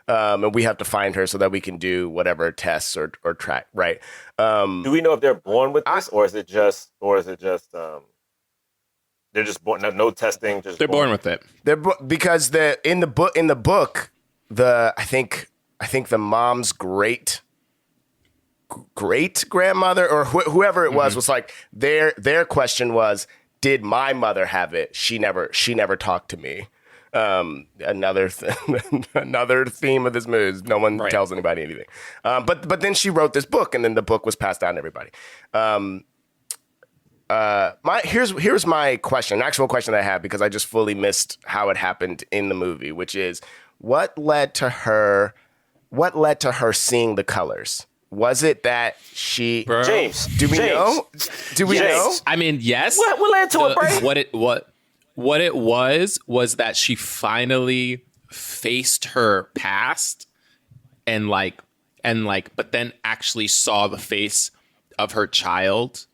and we have to find her so that we can do whatever tests or track. Right? Do we know if they're born with this, or is it just they're just born? No testing. Just they're born with it. Because in the book, I think the mom's great grandmother or whoever it was like their question was, did my mother have it? She never talked to me. Another theme of this movie is no one tells anybody anything. But then she wrote this book, and then the book was passed down to everybody. Here's my question, an actual question that I have, because I just fully missed how it happened in the movie, which is what led to her seeing the colors? Was it that she... James. Do we know? Do we know? I mean, yes. What led to it, bro? What it was that she finally faced her past and but then actually saw the face of her child.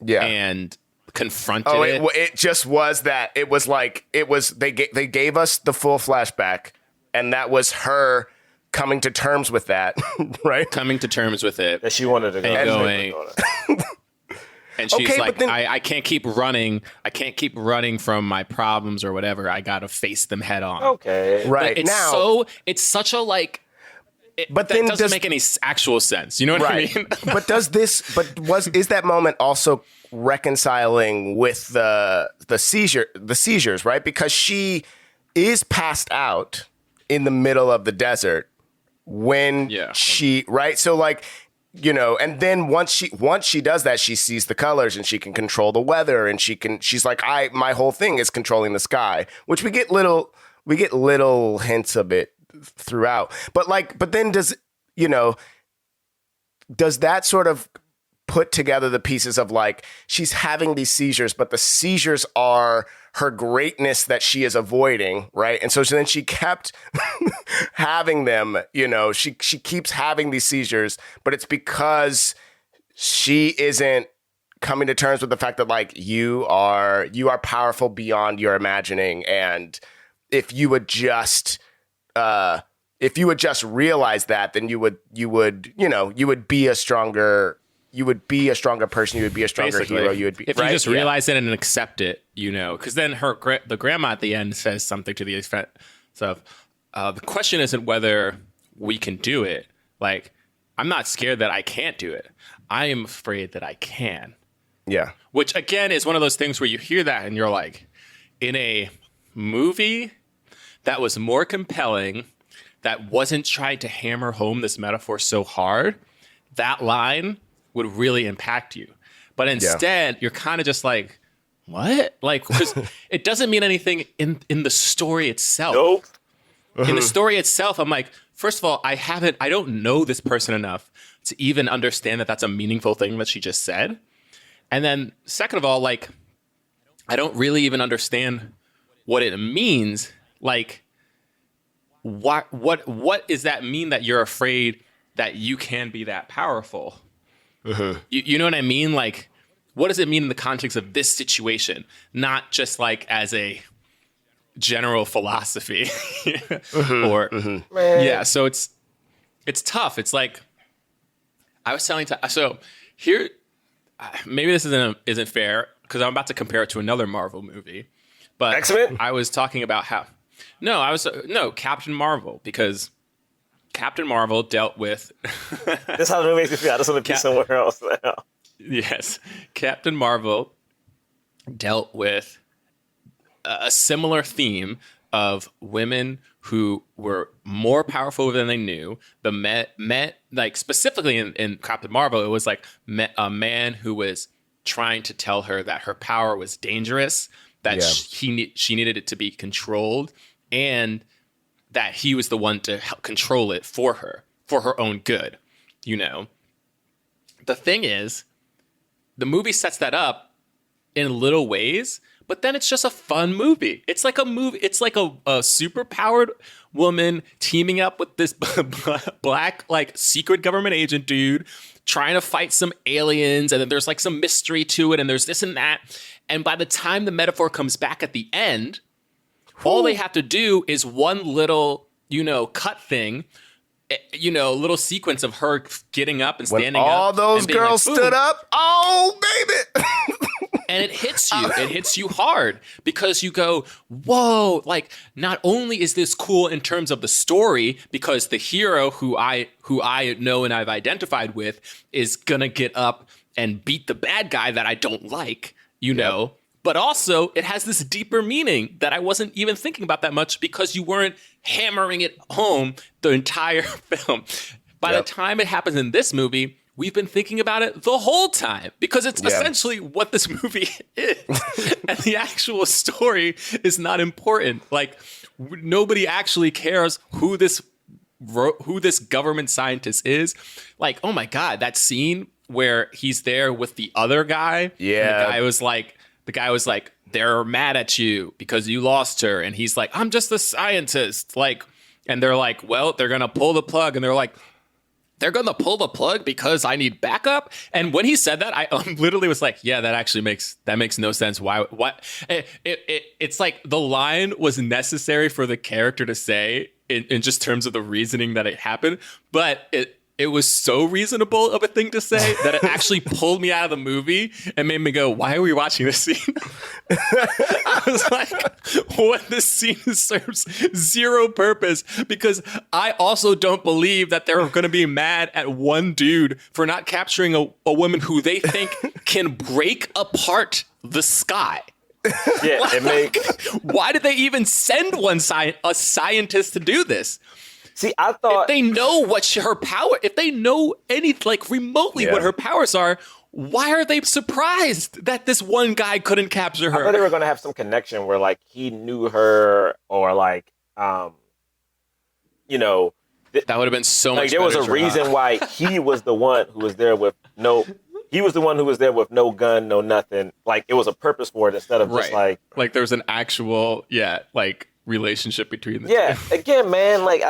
Yeah. And confronted it. It just was that. It was like, they gave us the full flashback, and that was her coming to terms with that, right? Coming to terms with it. That she wanted to go. And going. And she's like, I can't keep running. I can't keep running from my problems or whatever. I got to face them head on. Okay. Right. It's such a like, but that then doesn't make any actual sense. You know what I mean? But is that moment also reconciling with the seizures, right? Because she is passed out in the middle of the desert when she, right? So like, and then once she does that, she sees the colors and she can control the weather, and she's like, my whole thing is controlling the sky, which we get little hints of it throughout. But then does that sort of put together the pieces of like, she's having these seizures, but the seizures are her greatness that she is avoiding, right? And so then she kept having them, she keeps having these seizures, but it's because she isn't coming to terms with the fact that like you are powerful beyond your imagining, and if you would just realize that, then you would be a stronger you would be a stronger person. You would be a stronger Basically, hero. You would be if right? you just realize it and accept it, you know, because then the grandma at the end says something to the effect of, the question isn't whether we can do it. Like, I'm not scared that I can't do it. I am afraid that I can. Yeah. Which again is one of those things where you hear that and you're like, in a movie that was more compelling, that wasn't trying to hammer home this metaphor so hard, that line would really impact you. But instead, you're kind of just like, what? Like, because it doesn't mean anything in the story itself. Nope. In the story itself, I'm like, first of all, I don't know this person enough to even understand that that's a meaningful thing that she just said. And then second of all, like, I don't really even understand what it means. Like, what does that mean that you're afraid that you can be that powerful? You know what I mean? Like, what does it mean in the context of this situation? Not just like as a general philosophy or yeah. So it's tough. It's like, I was telling so here, maybe this isn't fair because I'm about to compare it to another Marvel movie, but X-Men? I was talking about how Captain Marvel, because Captain Marvel dealt with This is how the movie makes me feel. I just want to be somewhere else now. yes, Captain Marvel dealt with a similar theme of women who were more powerful than they knew. The met like specifically in Captain Marvel, it was like a man who was trying to tell her that her power was dangerous, that she needed it to be controlled, and that he was the one to help control it for her own good. You know, the thing is, the movie sets that up in little ways, but then it's just a fun movie. It's like a movie. It's like a super powered woman teaming up with this black, like, secret government agent dude trying to fight some aliens. And then there's like some mystery to it. And there's this and that. And by the time the metaphor comes back at the end, all they have to do is one little, cut thing, little sequence of her getting up and standing up. All those girls like, stood up. Oh, baby. And it hits you. It hits you hard because you go, whoa, like, not only is this cool in terms of the story, because the hero who I know and I've identified with is gonna get up and beat the bad guy that I don't like, know. But also, it has this deeper meaning that I wasn't even thinking about that much because you weren't hammering it home the entire film. By the time it happens in this movie, we've been thinking about it the whole time because it's essentially what this movie is. And the actual story is not important. Like, nobody actually cares who this government scientist is. Like, oh my God, that scene where he's there with the other guy. Yeah. And the guy was like, they're mad at you because you lost her. And he's like, I'm just a scientist. Like, and they're like, well, they're going to pull the plug. And they're like, they're going to pull the plug because I need backup. And when he said that, I literally was like, yeah, that actually makes no sense. Why? What? It's like the line was necessary for the character to say in just terms of the reasoning that it happened. But it was so reasonable of a thing to say that it actually pulled me out of the movie and made me go, why are we watching this scene? I was like, what? This scene serves zero purpose because I also don't believe that they're going to be mad at one dude for not capturing a woman who they think can break apart the sky. Yeah, why did they even send a scientist to do this? See, I thought if they know what her power, if they know remotely what her powers are, why are they surprised that this one guy couldn't capture her? I thought they were going to have some connection where, like, he knew her or, like, that would have been so much better. There was a reason why he was the one who was there with no gun, no nothing. Like, it was a purpose for it instead of just like there was an actual, relationship between the two. Yeah, again, man, like,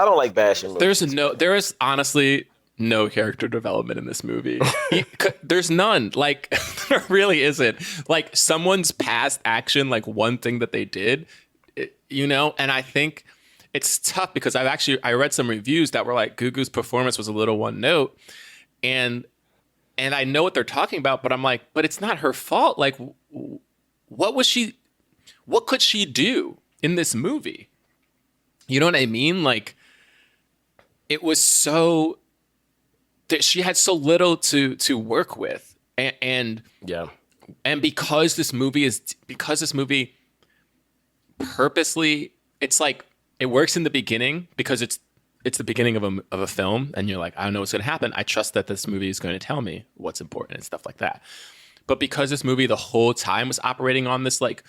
I don't like bashing movies. There is honestly no character development in this movie. There's none. Like, there really isn't. Like, someone's past action, like one thing that they did, and I think it's tough because I read some reviews that were like Gugu's performance was a little one note. And and I know what they're talking about, but I'm like, but it's not her fault. Like, what could she do in this movie? You know what I mean? Like, it was so that she had so little to work with, and because this movie purposely, it's like it works in the beginning because it's the beginning of a film, and you're like, I don't know what's going to happen. I trust that this movie is going to tell me what's important and stuff like that. But because this movie the whole time was operating on this, like,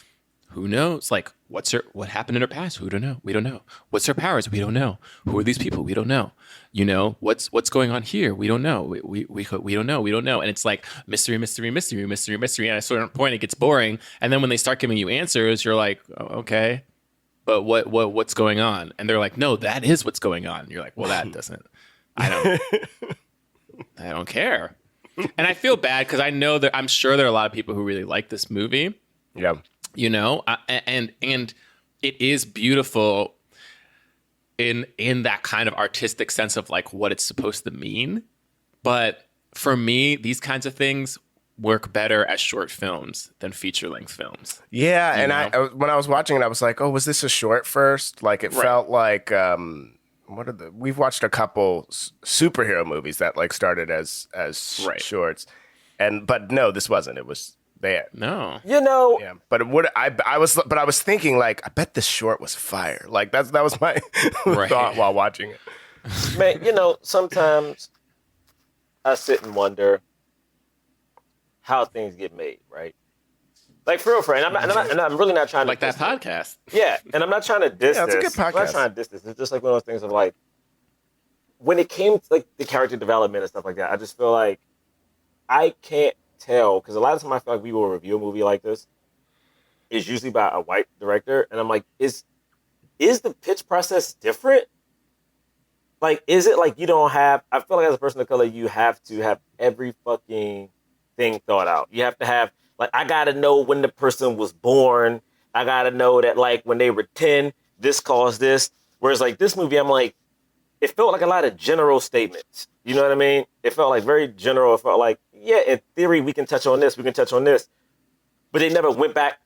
who knows? Like, what happened in her past? We don't know. We don't know. What's her powers? We don't know. Who are these people? We don't know. You know, what's going on here? We don't know. We don't know. We don't know. And it's like mystery, mystery, mystery, mystery, mystery. And at a certain point, it gets boring. And then when they start giving you answers, you're like, oh, okay, but what's going on? And they're like, no, that is what's going on. And you're like, well, that doesn't. I don't care. And I feel bad because I know that I'm sure there are a lot of people who really like this movie. Yeah. You know, and it is beautiful in that kind of artistic sense of like what it's supposed to mean. But for me, these kinds of things work better as short films than feature-length films. Yeah, and when I was watching it, I was like, oh, was this a short first? Like, it felt like, we've watched a couple superhero movies that like started as shorts. But no, this wasn't. It was bad. No. You know. Yeah, but I was thinking like, I bet this short was fire. Like that was my thought while watching it. Man, you know, sometimes I sit and wonder how things get made, right? Like for real, friend. And I'm really not trying to like that podcast. Yeah, and I'm not trying to diss it's this. a good podcast. I'm not trying to diss this. It's just like one of those things of like, when it came to like the character development and stuff like that, I just feel like I can't tell, because a lot of time I feel like we will review a movie like this, it's usually by a white director, and I'm like, is the pitch process different? Like, is it like you don't have, I feel like as a person of color, you have to have every fucking thing thought out. You have to have, like, I gotta know when the person was born. I gotta know that, like, when they were 10, this caused this. Whereas, like, this movie, I'm like, it felt like a lot of general statements. You know what I mean? It felt like very general. It felt like, yeah, in theory, we can touch on this, we can touch on this. But they never went back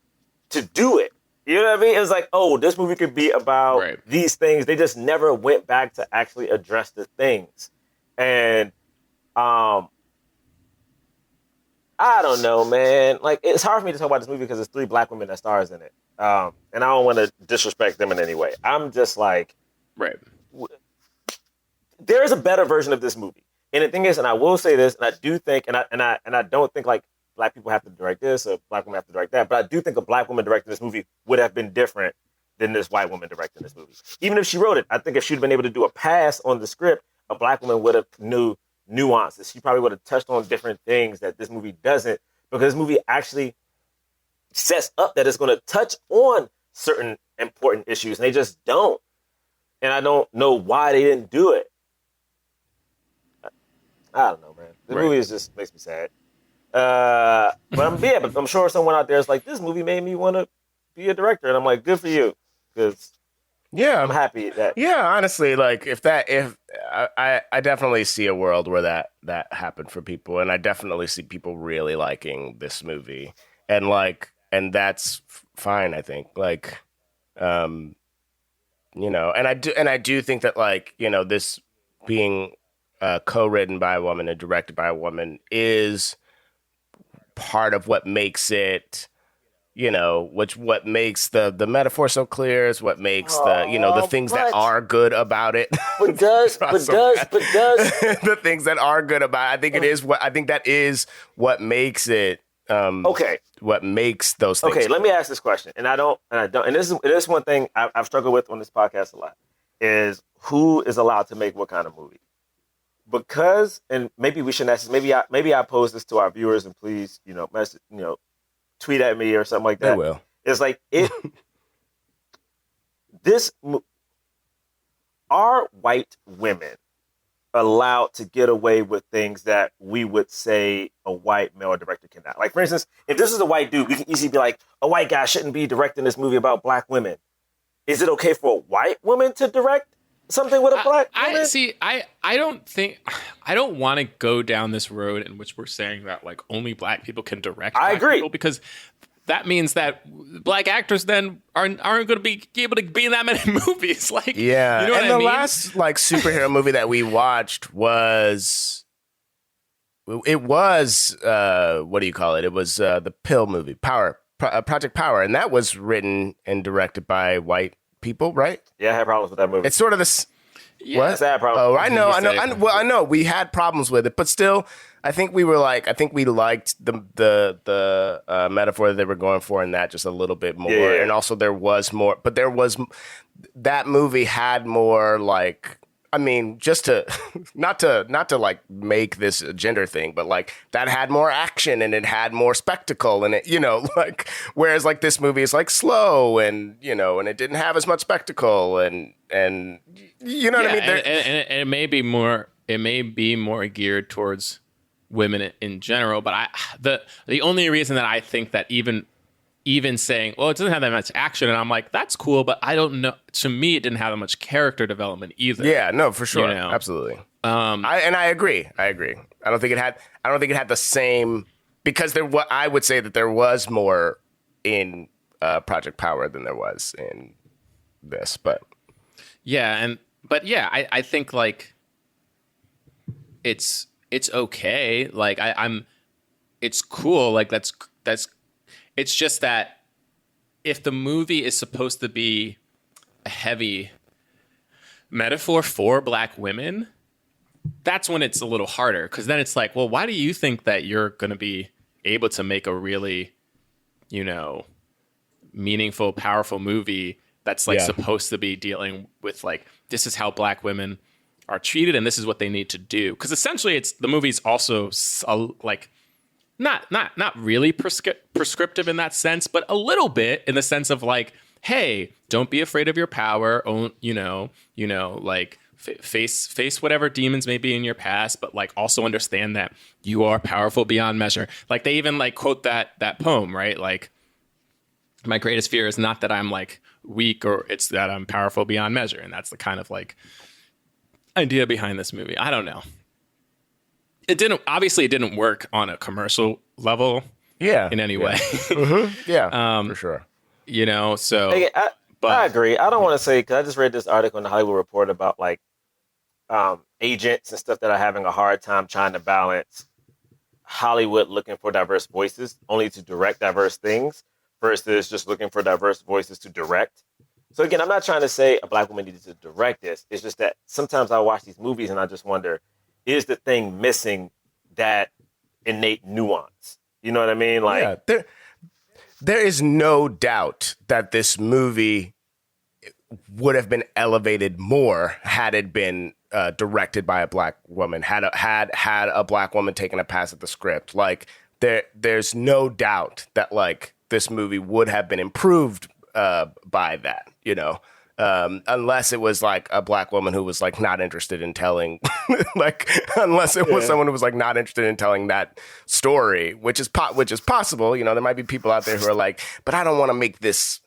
to do it. You know what I mean? It was like, oh, this movie could be about these things. They just never went back to actually address the things. And I don't know, man. Like, it's hard for me to talk about this movie because there's 3 black women that stars in it. And I don't want to disrespect them in any way. I'm just like, there is a better version of this movie. And the thing is, and I will say this, and I do think, and I don't think like black people have to direct this or black women have to direct that, but I do think a black woman directing this movie would have been different than this white woman directing this movie. Even if she wrote it, I think if she'd been able to do a pass on the script, a black woman would have knew nuances. She probably would have touched on different things that this movie doesn't, because this movie actually sets up that it's going to touch on certain important issues, and they just don't. And I don't know why they didn't do it. I don't know, man. The movie just makes me sad. But I'm sure someone out there is like, this movie made me want to be a director, and I'm like, good for you, because I'm happy that. Yeah, honestly, like if I definitely see a world where that happened for people, and I definitely see people really liking this movie, and that's fine. I think and I do think that this being co-written by a woman and directed by a woman is part of what makes it, what makes the metaphor so clear, is what makes the things that are good about it. But does the things that are good about it, I think that is what makes it okay. What makes those things okay? Let me ask this question, and this is one thing I've struggled with on this podcast a lot, is who is allowed to make what kind of movie. Because, and maybe we shouldn't ask this, maybe I pose this to our viewers, and please, message, tweet at me or something like that. I will. It's like, are white women allowed to get away with things that we would say a white male director cannot? Like, for instance, if this is a white dude, we can easily be like, a white guy shouldn't be directing this movie about black women. Is it okay for a white woman to direct something with a black woman? I don't want to go down this road in which we're saying that like only black people can direct. I agree. People, because that means that black actors then aren't going to be able to be in that many movies. Like, yeah. you know what and I the mean? last like superhero movie that we watched was what do you call it? It was the Pill movie, Project Power, and that was written and directed by white people, right? Yeah, I had problems with that movie. It's sort of this. Yeah. What? I had problems. Oh, I know. We had problems with it, but still, I think we liked the metaphor that they were going for in that just a little bit more, Yeah. and also there was more. But that movie had more like. I mean, just to not to like make this a gender thing, but like that had more action and it had more spectacle and it, like whereas like this movie is like slow and and it didn't have as much spectacle and you know what I mean. And it may be more geared towards women in general, but the only reason that I think that even saying, well, it doesn't have that much action, and I'm like, that's cool, but I don't know. To me, it didn't have that much character development either. Yeah, no, for sure, absolutely. I agree. I don't think it had the same because I would say that there was more in Project Power than there was in this, but I think like it's okay. Like it's cool. Like that's. It's just that if the movie is supposed to be a heavy metaphor for black women, that's when it's a little harder. Because then it's like, well, why do you think that you're going to be able to make a really, meaningful, powerful movie that's like supposed to be dealing with like, this is how black women are treated and this is what they need to do? Because essentially the movie's also like, not really prescriptive in that sense, but a little bit in the sense of like, hey, don't be afraid of your power. Like face whatever demons may be in your past, but like also understand that you are powerful beyond measure. Like they even like quote that poem, right? Like my greatest fear is not that I'm like weak, or it's that I'm powerful beyond measure. And that's the kind of like idea behind this movie. I don't know. It didn't work on a commercial level. Yeah. In any way. Mm-hmm. Yeah. For sure. So. Hey, I agree. I don't want to say, because I just read this article in the Hollywood Report about like agents and stuff that are having a hard time trying to balance Hollywood looking for diverse voices only to direct diverse things versus just looking for diverse voices to direct. So again, I'm not trying to say a black woman needs to direct this. It's just that sometimes I watch these movies and I just wonder, is the thing missing that innate nuance? You know what I mean? Like, there is no doubt that this movie would have been elevated more had it been directed by a black woman. Had a black woman taken a pass at the script. Like, there's no doubt that like this movie would have been improved by that. Unless it was like a black woman who was like not interested in telling, like unless it was someone who was like not interested in telling that story, which is possible. There might be people out there who are like, but I don't want to make this.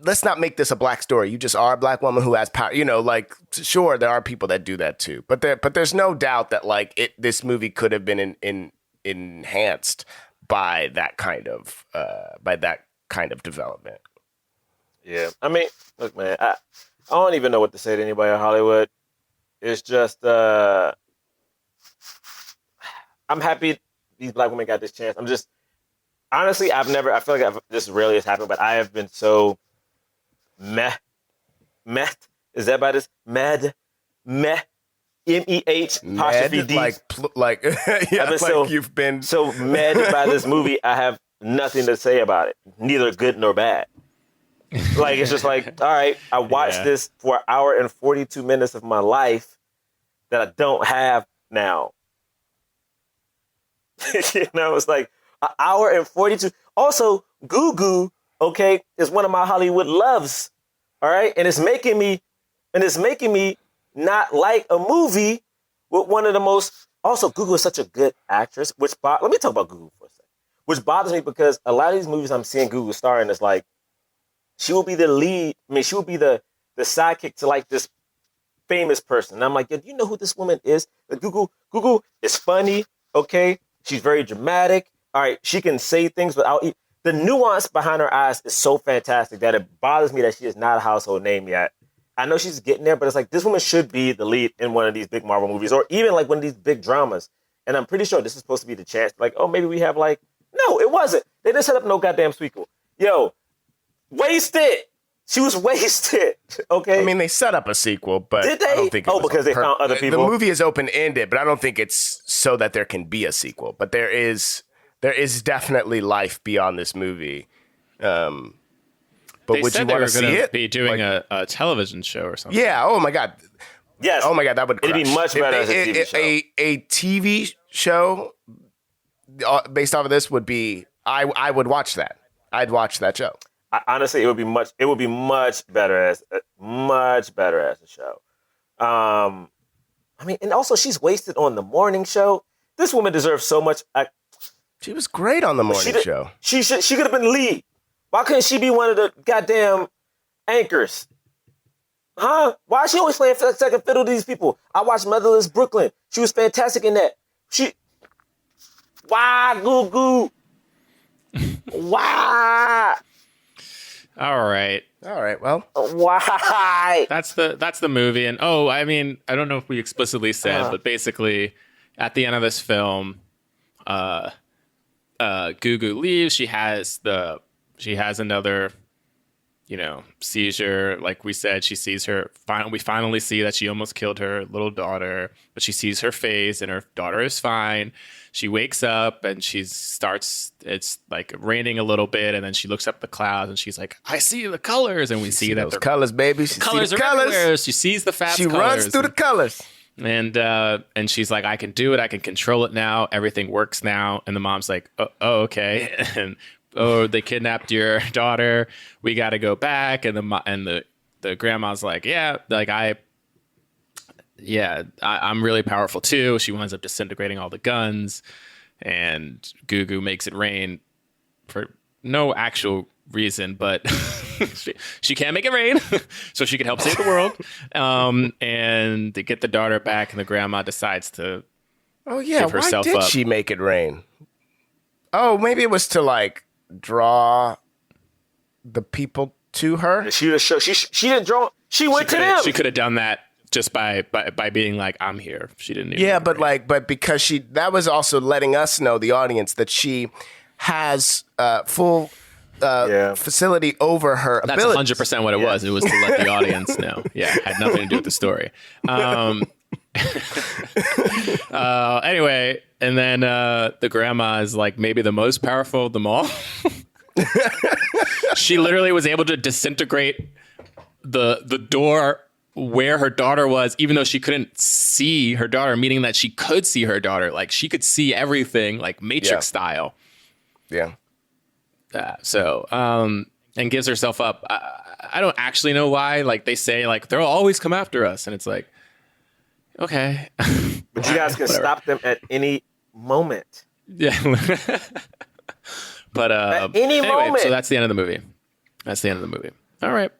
Let's not make this a black story. You just are a black woman who has power. Like sure, there are people that do that too, but there's no doubt that like this movie could have been enhanced by that kind of development. Yeah, I mean, look, man, I don't even know what to say to anybody in Hollywood. It's just, I'm happy these black women got this chance. I'm just, honestly, I feel like this rarely has happened, but I have been so meh, is that by this? Meh, M-E-H, apostrophe D. Like yeah, I've been you've been so mad by this movie, I have nothing to say about it, neither good nor bad. Like, it's just like, all right, I watched this for an hour and 42 minutes of my life that I don't have now. It's like an hour and 42. Also, Gugu, okay, is one of my Hollywood loves. All right. And it's making me not like a movie with one of the most, also Gugu is such a good actress, let me talk about Gugu for a second, which bothers me because a lot of these movies I'm seeing Gugu star in is like, she will be the lead. I mean, she will be the sidekick to like this famous person. And I'm like, yo, do you know who this woman is? Like, Gugu is funny, okay? She's very dramatic. All right, she can say things without... The nuance behind her eyes is so fantastic that it bothers me that she is not a household name yet. I know she's getting there, but it's like, this woman should be the lead in one of these big Marvel movies, or even like one of these big dramas. And I'm pretty sure this is supposed to be the chance. Like, oh, maybe we have like... No, it wasn't. They didn't set up no goddamn sequel. Yo, wasted. She was wasted. Okay. I mean, they set up a sequel, but did they? I don't think it was because they found other people. The movie is open-ended, but I don't think it's so that there can be a sequel. But there is definitely life beyond this movie. But they would said you they want were to see gonna it? Be doing a television show or something. Yeah. Oh my God. Yes. Oh my God. That would crush. It'd be much better as a TV show. A TV show based off of this would be. I would watch that. I'd watch that show. Honestly, it would be much better as a show. I mean, and also she's wasted on the morning show. This woman deserves so much. She was great on the morning show. She could have been lead. Why couldn't she be one of the goddamn anchors? Huh? Why is she always playing second fiddle to these people? I watched Motherless Brooklyn. She was fantastic in that. Why, Gugu? Why? All right. Well, why? That's the movie. And I mean, I don't know if we explicitly said, but basically, at the end of this film, Gugu leaves. She has another, seizure. Like we said, she sees her. We finally see that she almost killed her little daughter, but she sees her face, and her daughter is fine. She wakes up and it's like raining a little bit, and then she looks up the clouds and she's like, I see the colors, and we see that those colors, baby. She colors sees the are colors. everywhere. She sees the fast She colors. runs through the colors. And she's like, I can do it. I can control it now. Everything works now. And the mom's like, oh okay. And they kidnapped your daughter. We got to go back. And the grandma's like, yeah, like I'm really powerful too. She winds up disintegrating all the guns, and Gugu makes it rain for no actual reason, but she can't make it rain, so she can help save the world. And to get the daughter back, and the grandma decides to give herself why did up. she make it rain? Oh, maybe it was to like draw the people to her. She didn't draw. She went to them. She could have done that just by being like, I'm here. She didn't. But because that was also letting us know, the audience, that she has full facility over her abilities. That's 100% what it was. It was to let the audience know. Yeah, had nothing to do with the story. Anyway, and then the grandma is like maybe the most powerful of them all. She literally was able to disintegrate the door where her daughter was, even though she couldn't see her daughter, meaning that she could see her daughter. Like, she could see everything, like Matrix style. Yeah. And gives herself up. I don't actually know why. Like, they say, like, they'll always come after us. And it's like, okay. But you guys can stop them at any moment. Yeah. But at any moment. So that's the end of the movie. All right.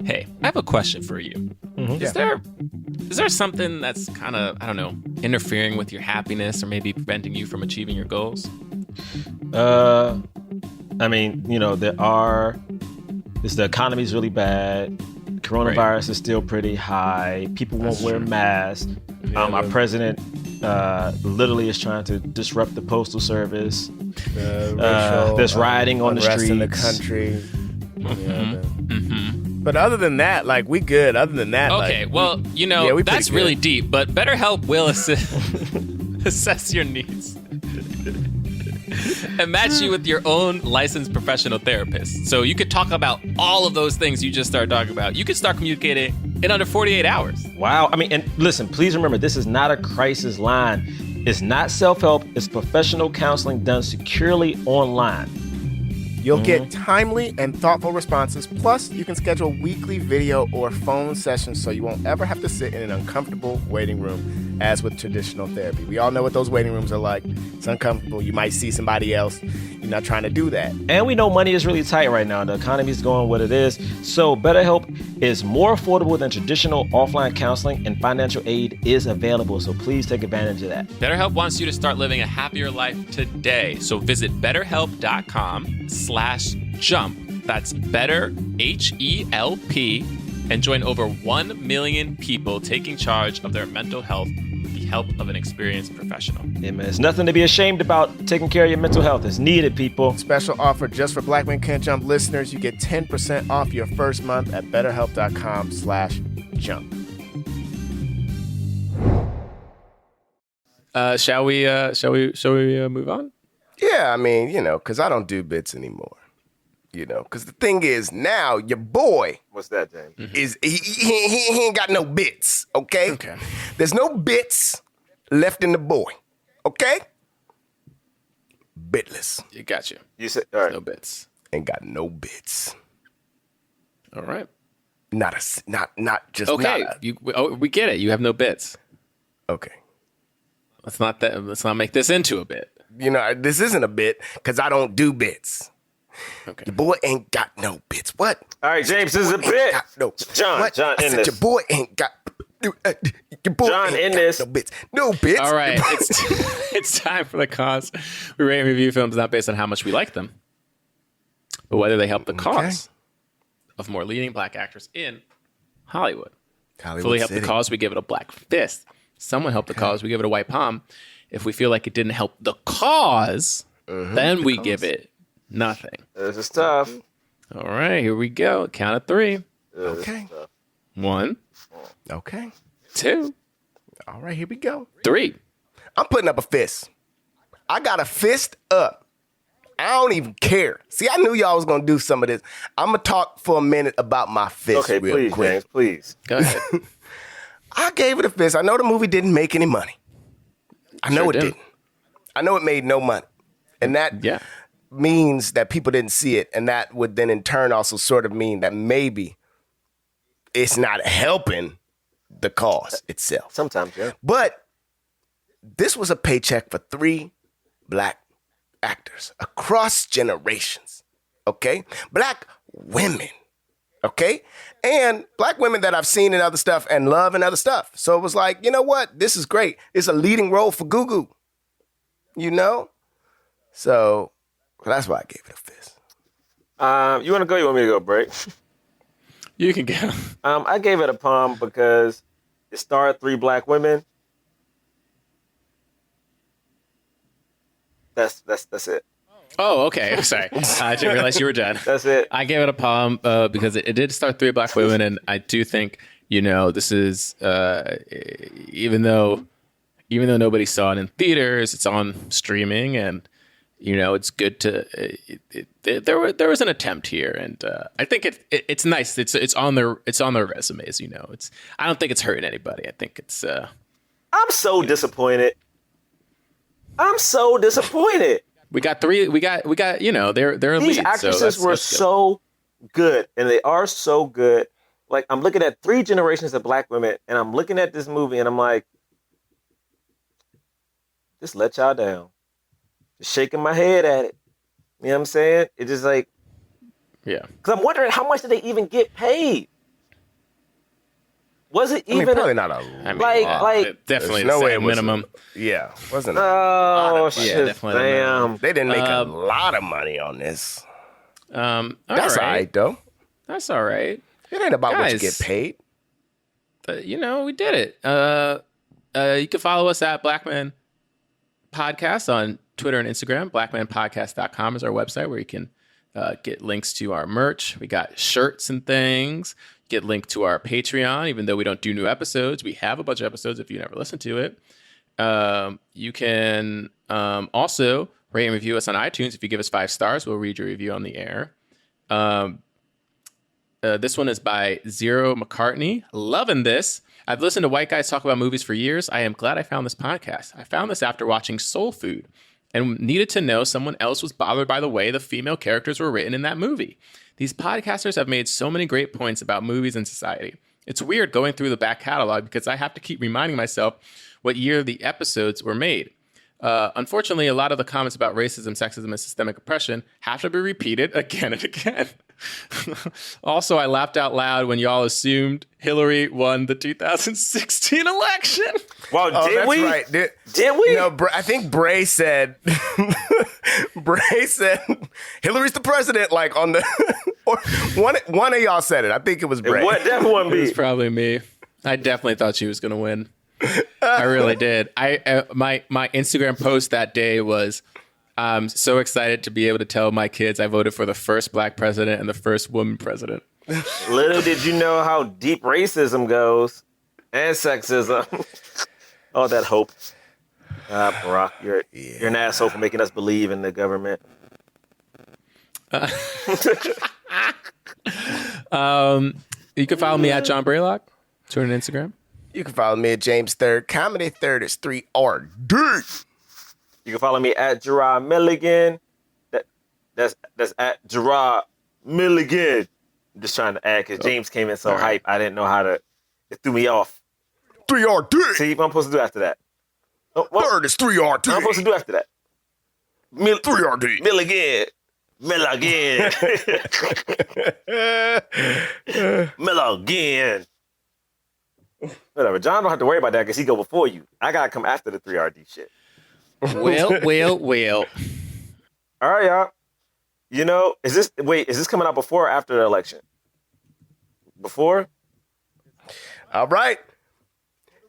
Hey, I have a question for you. Mm-hmm. Is there something that's kind of, I don't know, interfering with your happiness or maybe preventing you from achieving your goals? I mean, the economy's really bad. Coronavirus is still pretty high. People won't wear masks. Our president literally is trying to disrupt the postal service. There's rioting on the streets in the country. But other than that, like, we good. Other than that, okay. That's really deep. But BetterHelp will assess your needs and match you with your own licensed professional therapist. So you could talk about all of those things you just started talking about. You could start communicating in under 48 hours. Wow. I mean, and listen, please remember, this is not a crisis line. It's not self-help. It's professional counseling done securely online. You'll get timely and thoughtful responses. Plus, you can schedule weekly video or phone sessions so you won't ever have to sit in an uncomfortable waiting room as with traditional therapy. We all know what those waiting rooms are like. It's uncomfortable. You might see somebody else. You We're not trying to do that. And we know money is really tight right now. The economy is going what it is. So BetterHelp is more affordable than traditional offline counseling, and financial aid is available. So please take advantage of that. BetterHelp wants you to start living a happier life today. So visit betterhelp.com/jump. That's better, HELP, and join over 1 million people taking charge of their mental health with the help of an experienced professional. Yeah, man, it's nothing to be ashamed about. Taking care of your mental health is needed, people. Special offer just for Black Men Can't Jump listeners. You get 10% off your first month at betterhelp.com/jump. Shall we move on? Yeah, I mean, because I don't do bits anymore. Because the thing is, now your boy What's that, James? is he ain't got no bits, okay? Okay. There's no bits left in the boy, okay? Bitless. You got you. You said all right. No bits. Ain't got no bits. All right. Not just Okay. not We get it. You have no bits. okay. Let's not make this into a bit. This isn't a bit because I don't do bits. Okay. Your boy ain't got no bits. What? All right, James, this is a bit. No. John, what? John, I in said this. your boy ain't got. Your boy John, ain't in got this. no bits. No bits. All right. It's time for the cause. We rate and review films not based on how much we like them, but whether they help the cause of more leading Black actors in Hollywood. Fully help the cause, we give it a black fist. Someone help the cause, we give it a white palm. If we feel like it didn't help the cause, then we give it nothing. This is tough. All right, here we go. Count of 3. Okay. 1, Okay. 2, All right, here we go. 3. I'm putting up a fist. I got a fist up. I don't even care. See, I knew y'all was going to do some of this. I'm going to talk for a minute about my fist Okay, real please, quick. James, please. Go ahead. I gave it a fist. I know the movie didn't make any money. I know Sure it didn't. I know it made no money. And that means that people didn't see it. And that would then in turn also sort of mean that maybe it's not helping the cause itself. Sometimes, yeah. But this was a paycheck for 3 Black actors across generations, okay? Black women, okay? And Black women that I've seen in other stuff and love in other stuff. So it was like, you know what? This is great. It's a leading role for Gugu, So that's why I gave it a fist. You want to go? You want me to go, break? You can go. I gave it a palm because it starred 3 Black women. That's it. Oh, okay. Sorry. I didn't realize you were done. That's it. I gave it a palm because it did star 3 Black women, and I do think, this is even though nobody saw it in theaters, it's on streaming, and it's good to. There was an attempt here, and I think it's nice. It's on their resumes. I don't think it's hurting anybody. I think it's. I'm so disappointed. We got 3. We got. They're elite. These actresses were so good, and they are so good. Like, I'm looking at 3 generations of Black women, and I'm looking at this movie, and I'm like, just let y'all down. Just shaking my head at it. You know what I'm saying? It's just like, yeah. Because I'm wondering, how much did they even get paid? Was it even probably not a like definitely no the way same minimum. Wasn't oh shit, Yeah, definitely. damn. They didn't make a lot of money on this. That's That's all right, though. That's all right. It ain't about what you Guys. get paid. But, we did it. You can follow us at Blackman Podcast on Twitter and Instagram. BlackmanPodcast.com is our website where you can get links to our merch. We got shirts and things. Get linked to our Patreon. Even though we don't do new episodes, we have a bunch of episodes if you never listened to it. You can also rate and review us on iTunes. If you give us 5 stars, we'll read your review on the air. This one is by Zero McCartney. Loving this. I've listened to white guys talk about movies for years. I am glad I found this podcast. I found this after watching Soul Food and needed to know someone else was bothered by the way the female characters were written in that movie. These podcasters have made so many great points about movies and society. It's weird going through the back catalog because I have to keep reminding myself what year the episodes were made. Unfortunately, a lot of the comments about racism, sexism, and systemic oppression have to be repeated again and again. Also, I laughed out loud when y'all assumed Hillary won the 2016 election. Well, did we? Right. Did we? No, I think Bray said Hillary's the president. Like on the or one of y'all said it. I think it was Bray. What that one It be? was probably me. I definitely thought she was going to win. I really did. My Instagram post that day was, I'm so excited to be able to tell my kids I voted for the first black president and the first woman president. Little did you know how deep racism goes and sexism. All that hope. Barack, you're an asshole for making us believe in the government. You can follow me at John Braylock. Twitter and Instagram. You can follow me at James Third. Comedy Third is 3RD. You can follow me at Jerah Milligan. That's at Jerah Milligan. I'm just trying to add because James came in so hype. I didn't know how to. It threw me off. 3RD. See what I'm supposed to do after that. Third is 3RD. What I'm supposed to do after that? 3RD. Milligan. Milligan. Whatever. John don't have to worry about that because he go before you. I gotta come after the 3RD shit. Well. All right, y'all. You know, is this coming out before or after the election? Before? All right.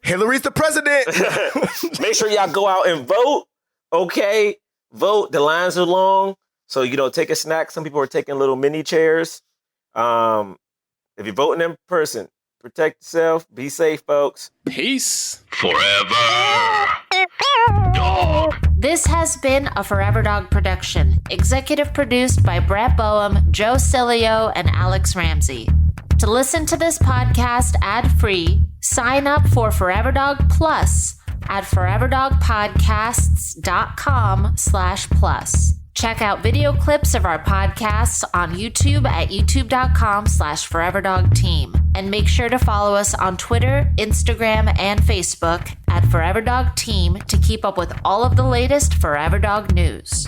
Hillary's the president. Make sure y'all go out and vote. Okay? Vote. The lines are long. So, take a snack. Some people are taking little mini chairs. If you're voting in person, protect yourself. Be safe, folks. Peace. Forever. Dog. This has been a Forever Dog production. Executive produced by Brett Boehm, Joe Cilio, and Alex Ramsey. To listen to this podcast ad-free, sign up for Forever Dog Plus at foreverdogpodcasts.com/plus. Check out video clips of our podcasts on YouTube at youtube.com/foreverdogteam. And make sure to follow us on Twitter, Instagram, and Facebook at Forever Dog Team to keep up with all of the latest Forever Dog news.